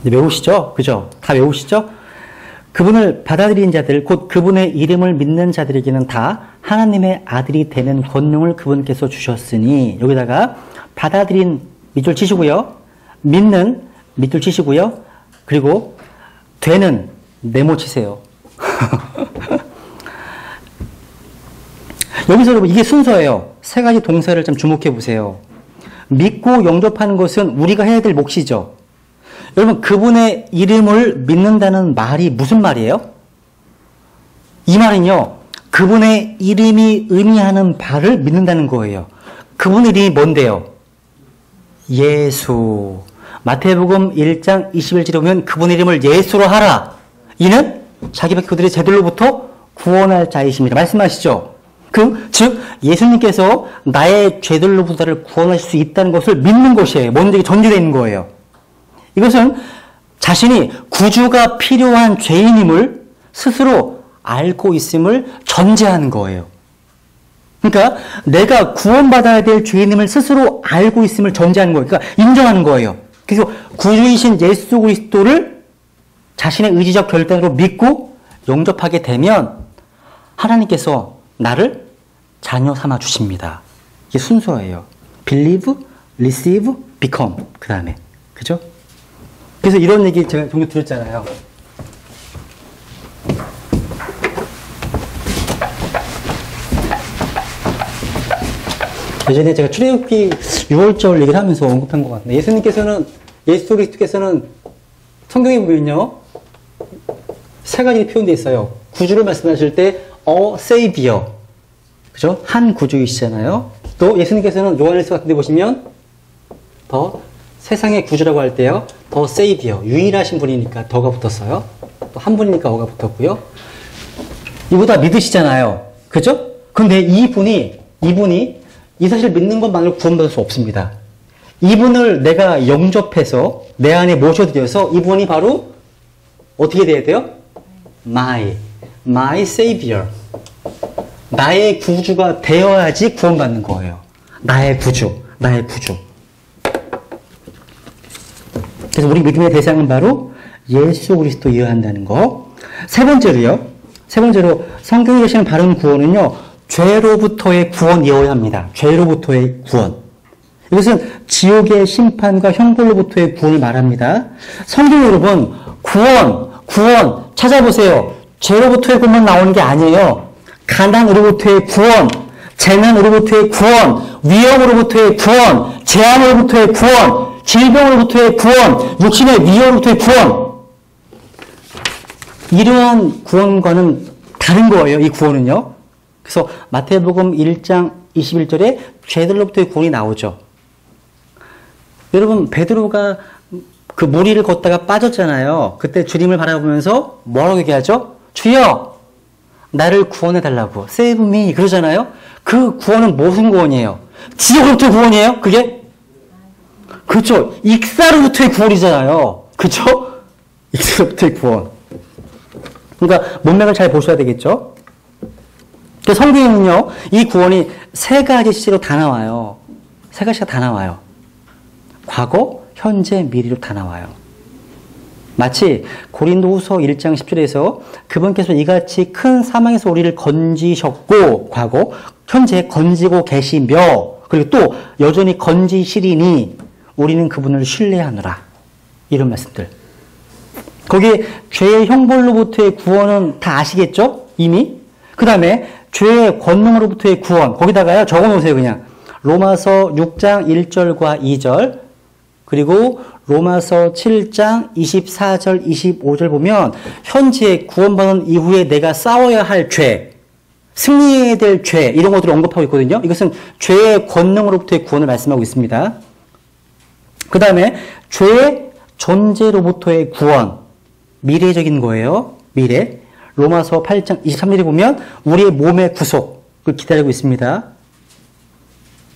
외우시죠? 그죠? 다 외우시죠? 그분을 받아들인 자들, 곧 그분의 이름을 믿는 자들에게는 다 하나님의 아들이 되는 권능을 그분께서 주셨으니, 여기다가 받아들인 밑줄 치시고요. 믿는 밑줄 치시고요. 그리고 되는 네모 치세요. 여기서 여러분 이게 순서예요. 세 가지 동사를 좀 주목해 보세요. 믿고 영접하는 것은 우리가 해야 될 몫이죠. 여러분 그분의 이름을 믿는다는 말이 무슨 말이에요? 이 말은요. 그분의 이름이 의미하는 바를 믿는다는 거예요. 그분의 이름이 뭔데요? 예수. 마태복음 1장 21절에 보면 그분의 이름을 예수로 하라. 이는 자기 백성들의 죄들로부터 구원할 자이십니다. 말씀하시죠. 즉 예수님께서 나의 죄들로부터를 구원하실 수 있다는 것을 믿는 것이에요. 먼저 전제되어 있는 거예요. 이것은 자신이 구주가 필요한 죄인임을 스스로 알고 있음을 전제하는 거예요. 그러니까 내가 구원받아야 될 죄인임을 스스로 알고 있음을 전제하는 거예요. 그러니까 인정하는 거예요. 그래서 구주이신 예수 그리스도를 자신의 의지적 결단으로 믿고 영접하게 되면 하나님께서 나를 자녀 삼아 주십니다. 이게 순서예요. Believe, receive, become. 그 다음에. 그죠? 그래서 이런 얘기 제가 종종 들었잖아요. 예전에 제가 출애굽기 6월절 얘기를 하면서 언급한 것 같은데 예수 그리스도께서는 성경에 보면요. 세 가지 표현되어 있어요. 구주를 말씀하실 때 a savior. 그죠? 한 구주이시잖아요. 또 예수님께서는 요한일서 같은 데 보시면 더 세상의 구주라고 할 때요. 더 세이비어. 유일하신 분이니까 더가 붙었어요. 또 한 분이니까 어가 붙었고요. 이보다 믿으시잖아요. 그죠? 근데 이분이 이 사실을 믿는 것만으로 구원받을 수 없습니다. 이분을 내가 영접해서 내 안에 모셔들여서 이분이 바로 어떻게 돼야 돼요? My Savior. 나의 구주가 되어야지 구원받는 거예요. 나의 구주. 그래서 우리 믿음의 대상은 바로 예수 그리스도이어야 한다는 거. 세 번째로 성경에 계시는 바른 구원은요. 죄로부터의 구원이어야 합니다. 죄로부터의 구원. 이것은 지옥의 심판과 형벌로부터의 구원을 말합니다. 성경 여러분 구원 찾아보세요. 죄로부터의 구원만 나오는 게 아니에요. 가난으로부터의 구원, 재난으로부터의 구원, 위험으로부터의 구원, 재앙으로부터의 구원, 질병으로부터의 구원, 육신의 위험으로부터의 구원. 이러한 구원과는 다른 거예요. 이 구원은요. 그래서 마태복음 1장 21절에 죄들로부터의 구원이 나오죠. 여러분 베드로가 그 무리를 걷다가 빠졌잖아요. 그때 주님을 바라보면서 뭐라고 얘기하죠? 주여 나를 구원해 달라고. Save me 그러잖아요. 그 구원은 무슨 구원이에요? 지옥으로부터의 구원이에요? 그게? 그렇죠. 익사로부터의 구원이잖아요. 그렇죠? 익사로부터의 구원. 그러니까 문맥을 잘 보셔야 되겠죠. 성경에는요, 이 구원이 세 가지 시로 다 나와요. 세 가지가 다 나와요. 과거, 현재, 미래로 다 나와요. 마치 고린도후서 1장 10절에서 그분께서 이같이 큰 사망에서 우리를 건지셨고, 과거, 현재 건지고 계시며, 그리고 또 여전히 건지시리니 우리는 그분을 신뢰하노라. 이런 말씀들. 거기에 죄의 형벌로부터의 구원은 다 아시겠죠? 이미. 그 다음에 죄의 권능으로부터의 구원. 거기다가요 적어놓으세요 그냥. 로마서 6장 1절과 2절 그리고 로마서 7장 24절 25절 보면 현재 구원받은 이후에 내가 싸워야 할 죄, 승리해야 될 죄 이런 것들을 언급하고 있거든요. 이것은 죄의 권능으로부터의 구원을 말씀하고 있습니다. 그 다음에 죄의 존재로부터의 구원, 미래적인 거예요. 미래. 로마서 8장 23절에 보면 우리의 몸의 구속을 기다리고 있습니다.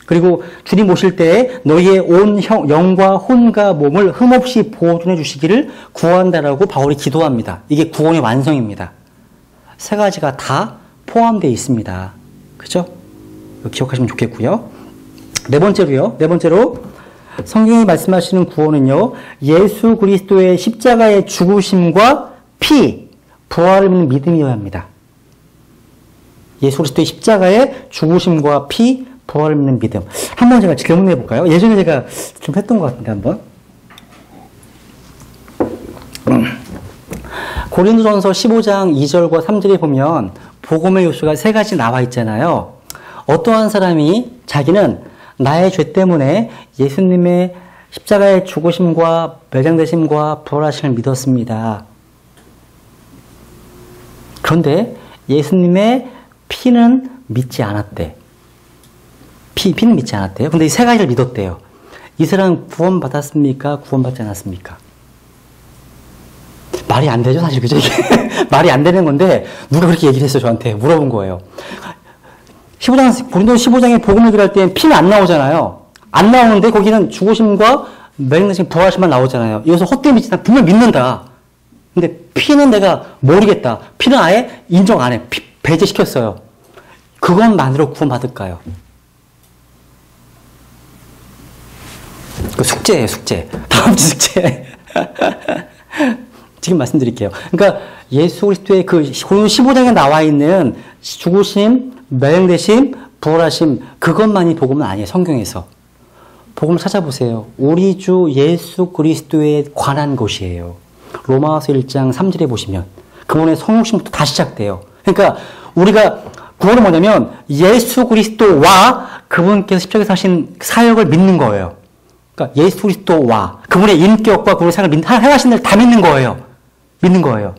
그리고 주님 오실 때에 너희의 온 영과 혼과 몸을 흠없이 보존해 주시기를 구한다라고 바울이 기도합니다. 이게 구원의 완성입니다. 세 가지가 다 포함되어 있습니다. 그죠? 기억하시면 좋겠고요. 네 번째로 성경이 말씀하시는 구원은요. 예수 그리스도의 십자가의 죽으심과 피, 부활을 믿는 믿음이어야 합니다. 예수 그리스도의 십자가의 죽으심과 피, 부활을 믿는 믿음. 한번 제가 질문해 볼까요? 예전에 제가 좀 했던 것 같은데 한번. 고린도전서 15장 2절과 3절에 보면 복음의 요소가 세 가지 나와 있잖아요. 어떠한 사람이 자기는 나의 죄 때문에 예수님의 십자가의 죽으심과 멸장되심과 부활하심을 믿었습니다. 그런데 예수님의 피는 믿지 않았대. 피는 믿지 않았대요. 근데 이 세 가지를 믿었대요. 이 사람 구원받았습니까? 구원받지 않았습니까? 말이 안 되죠, 사실. 그죠? 이게 말이 안 되는 건데, 누가 그렇게 얘기를 했어요, 저한테. 물어본 거예요. 고린도 15장에 복음을 기도할 때는 피는 안 나오잖아요. 안 나오는데 거기는 죽으심과 멸장되심, 부활하심만 나오잖아요. 이것은 헛되이 믿지 않아. 분명 믿는다. 근데 피는 내가 모르겠다. 피는 아예 인정 안 해. 배제시켰어요. 그것만으로 구원받을까요? 그 숙제예요, 숙제. 다음 주 숙제. 지금 말씀드릴게요. 그러니까 예수 그리스도의 그 고린도 15장에 나와 있는 죽으심, 멸장되심, 부활하심 그것만이 복음은 아니에요. 성경에서. 복음을 찾아보세요. 우리 주 예수 그리스도에 관한 것이에요. 로마서 1장 3절에 보시면 그분의 성육신부터 다 시작돼요. 그러니까 우리가 구원은 뭐냐면 예수 그리스도와 그분께서 십자가에서 하신 사역을 믿는 거예요. 그러니까 예수 그리스도와 그분의 인격과 그분의 사역을 행하신 일 다 믿는 거예요. 믿는 거예요.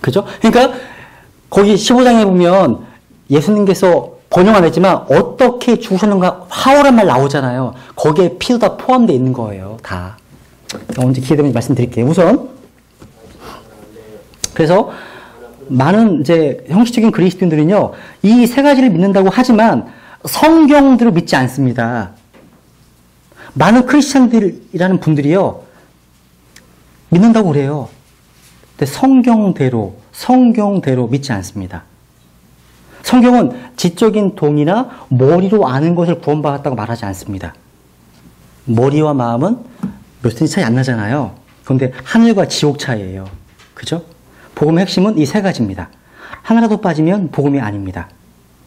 그죠? 그러니까 거기 15장에 보면 예수님께서 번역 안 했지만 어떻게 죽으셨는가 하오란 말 나오잖아요. 거기에 피도 다 포함되어 있는 거예요. 다. 언제 기회 되면 말씀드릴게요. 우선 그래서 많은 이제 형식적인 그리스도인들은요. 이 세 가지를 믿는다고 하지만 성경대로 믿지 않습니다. 많은 크리스찬들이라는 분들이요. 믿는다고 그래요. 근데 성경대로 믿지 않습니다. 성경은 지적인 동의나 머리로 아는 것을 구원받았다고 말하지 않습니다. 머리와 마음은 몇 센치 차이 안 나잖아요. 그런데 하늘과 지옥 차이예요. 그죠? 복음의 핵심은 이 세 가지입니다. 하나라도 빠지면 복음이 아닙니다.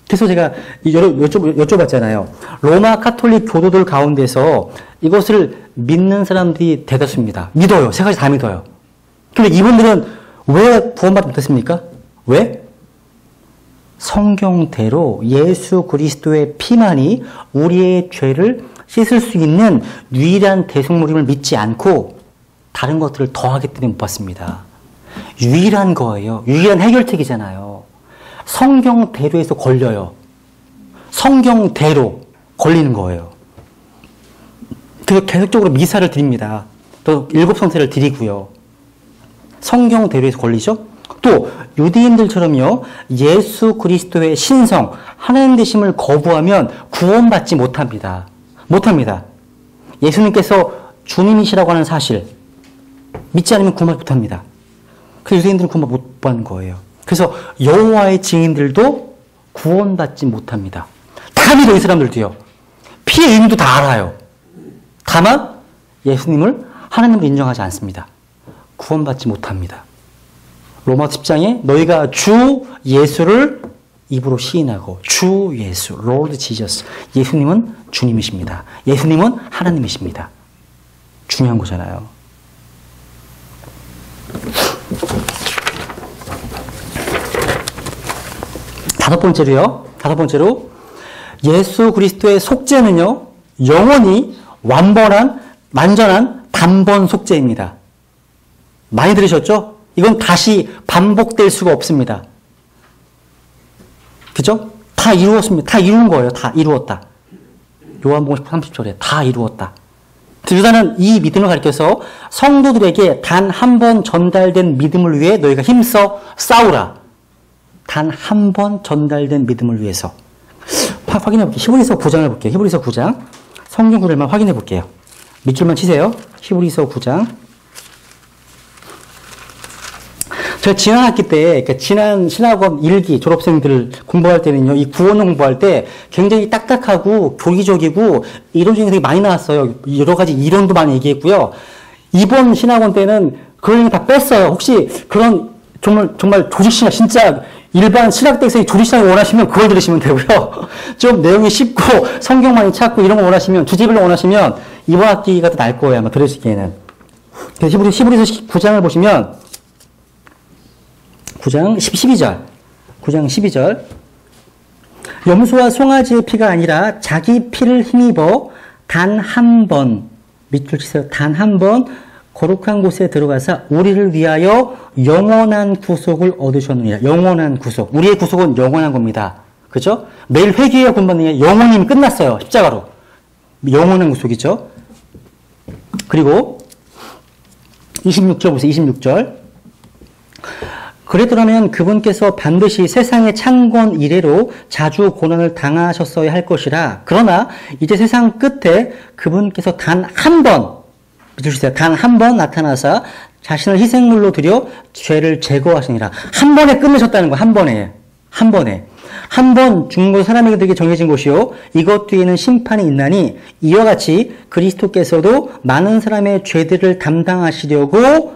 그래서 제가 여쭤봤잖아요. 로마 카톨릭 교도들 가운데서 이것을 믿는 사람들이 대다수입니다. 믿어요. 세 가지 다 믿어요. 근데 이분들은 왜 구원받지 못했습니까? 왜? 성경대로 예수 그리스도의 피만이 우리의 죄를 씻을 수 있는 유일한 대속물임을 믿지 않고 다른 것들을 더하기 때문에 못 받습니다. 유일한 거예요. 유일한 해결책이잖아요. 성경대로에서 걸려요. 성경대로 걸리는 거예요. 그래서 계속적으로 미사를 드립니다. 또 일곱성세를 드리고요. 성경대로에서 걸리죠? 또 유대인들처럼요. 예수 그리스도의 신성, 하나님 되심을 거부하면 구원받지 못합니다. 못합니다. 예수님께서 주님이시라고 하는 사실 믿지 않으면 구원받지 못합니다. 그래서 유대인들은 구원 못 받는 거예요. 그래서 여호와의 증인들도 구원받지 못합니다. 다 믿어 이 사람들도요. 피의 의미도 다 알아요. 다만 예수님을 하나님으로 인정하지 않습니다. 구원받지 못합니다. 로마 10장에 너희가 주 예수를 입으로 시인하고 주 예수, Lord Jesus. 예수님은 주님이십니다. 예수님은 하나님이십니다. 중요한 거잖아요. 다섯 번째로 예수 그리스도의 속죄는요, 영원히 완전한 단번 속죄입니다. 많이 들으셨죠? 이건 다시 반복될 수가 없습니다. 그죠? 다 이루었습니다. 다 이룬 거예요. 다 이루었다. 요한복음 30절에 다 이루었다. 유다는 이 믿음을 가리켜서 성도들에게 단 한 번 전달된 믿음을 위해 너희가 힘써 싸우라. 단 한 번 전달된 믿음을 위해서. 확인해 볼게요. 히브리서 9장을 볼게요. 히브리서 9장. 성경 구절만 확인해 볼게요. 밑줄만 치세요. 히브리서 9장. 제가 지난 학기 때, 그러니까 지난 신학원 1기 졸업생들 공부할 때는요, 이 구원을 공부할 때 굉장히 딱딱하고 교리적이고 이론적인 게 되게 많이 나왔어요. 여러 가지 이론도 많이 얘기했고요. 이번 신학원 때는 그런 거 다 뺐어요. 혹시 그런 정말 조직신학, 진짜 일반 신학대학생이 조직신학을 원하시면 그걸 들으시면 되고요. 좀 내용이 쉽고 성경 많이 찾고 이런 거 원하시면, 주제별로 원하시면 이번 학기가 더 나을 거예요. 아마 들으시기에는. 히브리서 9장을 보시면 9장 12절. 염소와 송아지의 피가 아니라 자기 피를 힘입어 단 한 번, 밑줄 치세요. 단 한 번 거룩한 곳에 들어가서 우리를 위하여 영원한 구속을 얻으셨느니라. 영원한 구속. 우리의 구속은 영원한 겁니다. 그죠? 매일 회개해야 구원받는 게 영원히 끝났어요. 십자가로. 영원한 구속이죠. 그리고 26절 보세요. 26절. 그랬더라면 그분께서 반드시 세상의 창건 이래로 자주 고난을 당하셨어야 할 것이라. 그러나 이제 세상 끝에 그분께서 단 한 번, 단 한 번 나타나사 자신을 희생물로 드려 죄를 제거하시니라. 한 번에 끝내셨다는 거예요. 한 번에. 한 번 죽은 것 사람에게 정해진 것이요. 이것 뒤에는 심판이 있나니 이와 같이 그리스도께서도 많은 사람의 죄들을 담당하시려고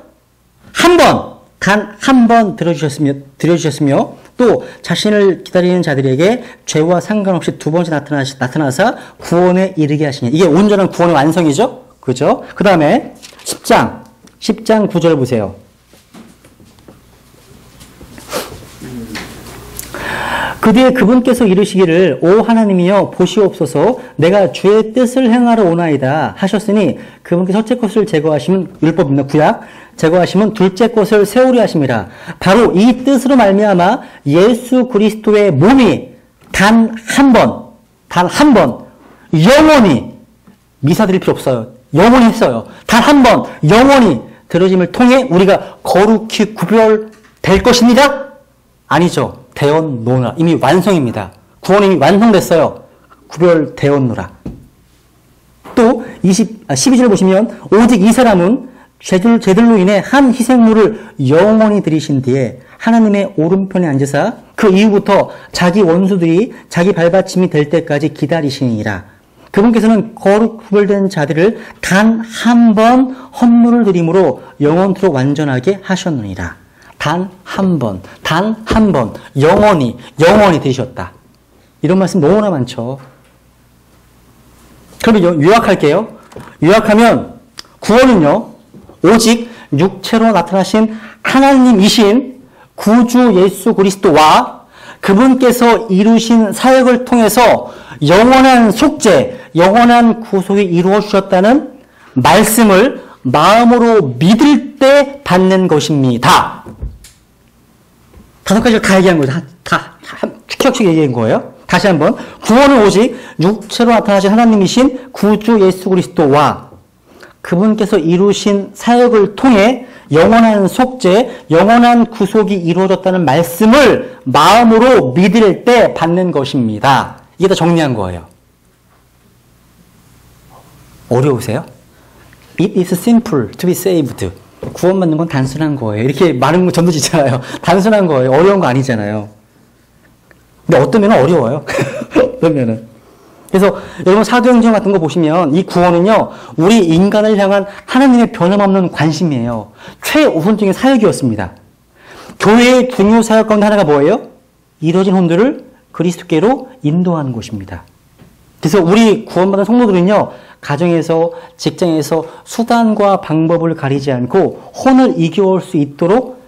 단 한 번 들어주셨으며 또 자신을 기다리는 자들에게 죄와 상관없이 두 번째 나타나사 구원에 이르게 하시니. 이게 온전한 구원의 완성이죠? 그죠? 그 다음에 10장 9절 보세요. 그뒤에 그분께서 이르시기를 오 하나님이여 보시옵소서 내가 주의 뜻을 행하러 오나이다 하셨으니 그분께서 첫째 것을 제거하시면 율법입니다. 구약 제거하시면 둘째 것을 세우려 하심이라. 바로 이 뜻으로 말미암아 예수 그리스도의 몸이 단 한 번 영원히 미사드릴 필요 없어요. 영원히 했어요. 단 한 번 영원히 들어짐을 통해 우리가 거룩히 구별될 것입니다. 아니죠. 되었노라. 이미 완성입니다. 구원이 이미 완성됐어요. 구별되었노라. 또 12절 보시면 오직 이 사람은 죄들로 인해 한 희생물을 영원히 드리신 뒤에 하나님의 오른편에 앉으사 그 이후부터 자기 원수들이 자기 발받침이 될 때까지 기다리시니라. 그분께서는 거룩 구별된 자들을 단 한 번 헌물을 드림으로 영원토록 완전하게 하셨느니라. 단 한 번, 영원히 드리셨다. 이런 말씀 너무나 많죠. 그럼 요약할게요. 요약하면 구원은요, 오직 육체로 나타나신 하나님이신 구주 예수 그리스도와 그분께서 이루신 사역을 통해서 영원한 속죄, 영원한 구속이 이루어주셨다는 말씀을 마음으로 믿을 때 받는 것입니다. 다섯 가지를 다 얘기한 거죠. 다 축척축 얘기한 거예요. 다시 한번. 구원은 오직 육체로 나타나신 하나님이신 구주 예수 그리스도와 그분께서 이루신 사역을 통해 영원한 속죄, 영원한 구속이 이루어졌다는 말씀을 마음으로 믿을 때 받는 것입니다. 이게 다 정리한 거예요. 어려우세요? It is simple to be saved. 구원받는 건 단순한 거예요. 이렇게 말하는 거 전도지잖아요. 단순한 거예요. 어려운 거 아니잖아요. 근데 어떤 면은 어려워요. 어떤 면은. 그래서 여러분 사도행전 같은 거 보시면 이 구원은요, 우리 인간을 향한 하나님의 변함없는 관심이에요. 최우선적인 사역이었습니다. 교회의 중요 사역 가운데 하나가 뭐예요? 이루어진 혼들을 그리스도께로 인도하는 것입니다. 그래서 우리 구원받은 성도들은요, 가정에서, 직장에서 수단과 방법을 가리지 않고 혼을 이겨올 수 있도록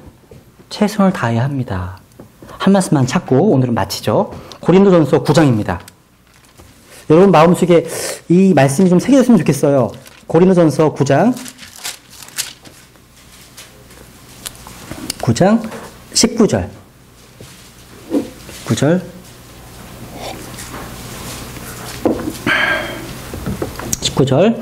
최선을 다해야 합니다. 한 말씀만 찾고 오늘은 마치죠. 고린도전서 9장입니다. 여러분 마음속에 이 말씀이 좀 새겨졌으면 좋겠어요. 고린도전서 9장 19절 9절 19절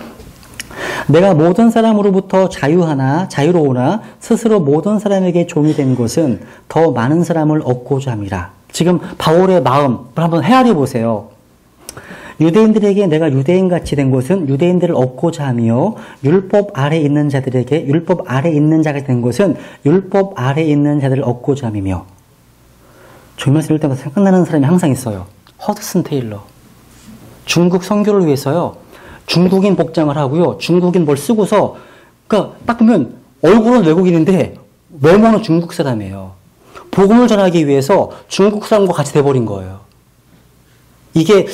내가 모든 사람으로부터 자유로우나 스스로 모든 사람에게 종이 된 것은 더 많은 사람을 얻고자 함이라. 지금 바울의 마음을 한번 헤아려 보세요. 유대인들에게 내가 유대인같이 된 것은 유대인들을 얻고자 하며 율법 아래 있는 자들에게 율법 아래 있는 자가 된 것은 율법 아래 있는 자들을 얻고자 함이며. 저 말씀 읽을 때마다 생각나는 사람이 항상 있어요. 허드슨 테일러. 중국 선교를 위해서요. 중국인 복장을 하고요. 중국인 뭘 쓰고서 그러니까 딱 보면 얼굴은 외국인인데 외모는 중국 사람이에요. 복음을 전하기 위해서 중국 사람과 같이 돼버린 거예요. 이게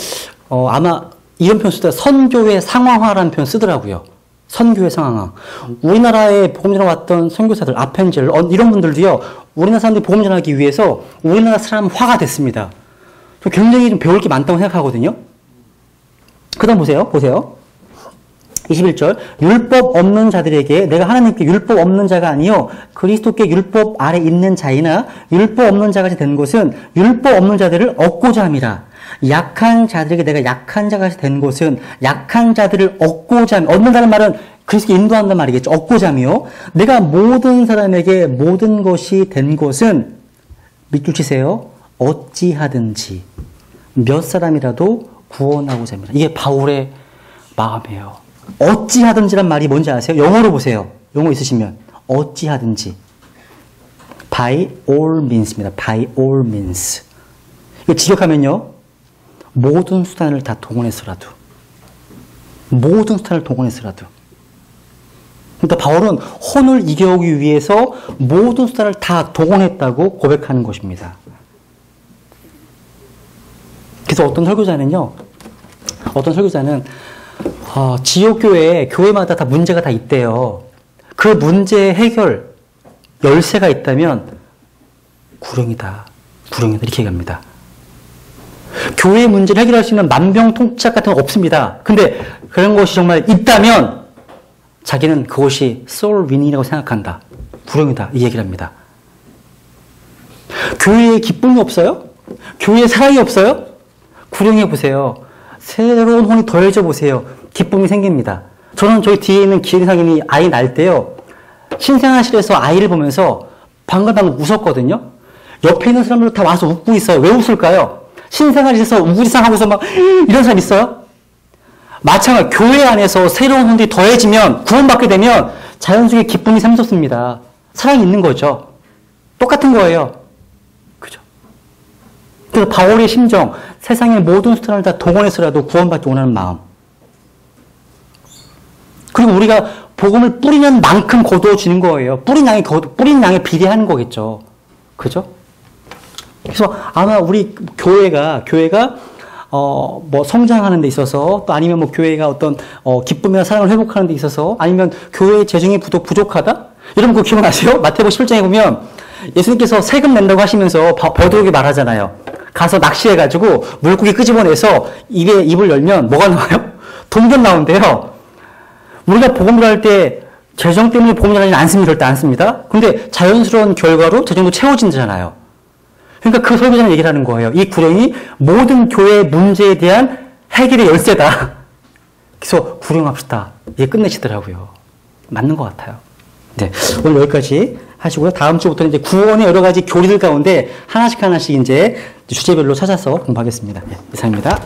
아마 이런 표현 쓰다 선교의 상황화라는 표현 쓰더라고요. 선교의 상황화. 우리나라에 복음 전해왔던 선교사들, 아펜젤 이런 분들도요. 우리나라 사람들이 복음 전하기 위해서 우리나라 사람화가 됐습니다. 저 굉장히 좀 배울 게 많다고 생각하거든요. 그 다음 보세요. 21절 율법 없는 자들에게 내가 하나님께 율법 없는 자가 아니요 그리스도께 율법 아래 있는 자이나 율법 없는 자같이 된 것은 율법 없는 자들을 얻고자 함이라. 약한 자들에게 내가 약한 자같이 된 것은 약한 자들을 얻고자 함. 얻는다는 말은 그리스도께 인도한다는 말이겠죠. 얻고자 함이요 내가 모든 사람에게 모든 것이 된 것은 밑줄 치세요. 어찌하든지 몇 사람이라도 구원하고자 합니다. 이게 바울의 마음이에요. 어찌하든지란 말이 뭔지 아세요? 영어로 보세요. 영어 있으시면 어찌하든지 by all means입니다. by all means. 이거 직역하면요. 모든 수단을 다 동원해서라도 그러니까 바울은 혼을 이겨오기 위해서 모든 수단을 다 동원했다고 고백하는 것입니다. 그래서 어떤 설교자는 지역교회에 교회마다 다 문제가 다 있대요. 그 문제 해결 열쇠가 있다면 구령이다 이렇게 얘기합니다. 교회의 문제를 해결할 수 있는 만병통치약 같은 건 없습니다. 근데 그런 것이 정말 있다면 자기는 그것이 soul winning이라고 생각한다. 구령이다 이 얘기를 합니다. 교회에 기쁨이 없어요? 교회에 사랑이 없어요? 구령해 보세요. 새로운 혼이 더해져 보세요. 기쁨이 생깁니다. 저는 저희 뒤에 있는 기회상인이 아이 낳을 때요. 신생아실에서 아이를 보면서 방글방글 웃었거든요. 옆에 있는 사람들 다 와서 웃고 있어요. 왜 웃을까요? 신생아실에서 우구리상 하고서 막 이런 사람 있어요? 마찬가지로 교회 안에서 새로운 혼이 더해지면 구원받게 되면 자연스럽게 기쁨이 샘솟습니다. 사랑이 있는 거죠. 똑같은 거예요. 그죠? 그래서 바울의 심정, 세상의 모든 수단을 다 동원해서라도 구원받기 원하는 마음. 그리고 우리가 복음을 뿌리는 만큼 거두어지는 거예요. 뿌린 양에 비례하는 거겠죠. 그죠? 그래서 아마 우리 교회가 뭐 성장하는 데 있어서 또 아니면 뭐 교회가 어떤 기쁨이나 사랑을 회복하는 데 있어서 아니면 교회의 재정이 부족하다? 여러분 그거 기억나세요? 마태복음 17장에 보면 예수님께서 세금 낸다고 하시면서 베드로에게 말하잖아요. 가서 낚시해가지고 물고기 끄집어내서 입을 열면 뭐가 나와요? 동전 나온대요. 우리가 복음을 할 때 재정 때문에 복음을 하지 않습니다. 절대 않습니다. 근데 자연스러운 결과로 재정도 채워진잖아요. 그러니까 그 설교자는 얘기를 하는 거예요. 이 구령이 모든 교회의 문제에 대한 해결의 열쇠다. 그래서 구령합시다. 이게 끝내시더라고요. 맞는 것 같아요. 네, 오늘 여기까지 하시고요. 다음 주부터는 이제 구원의 여러 가지 교리들 가운데 하나씩 이제 주제별로 찾아서 공부하겠습니다. 네, 이상입니다.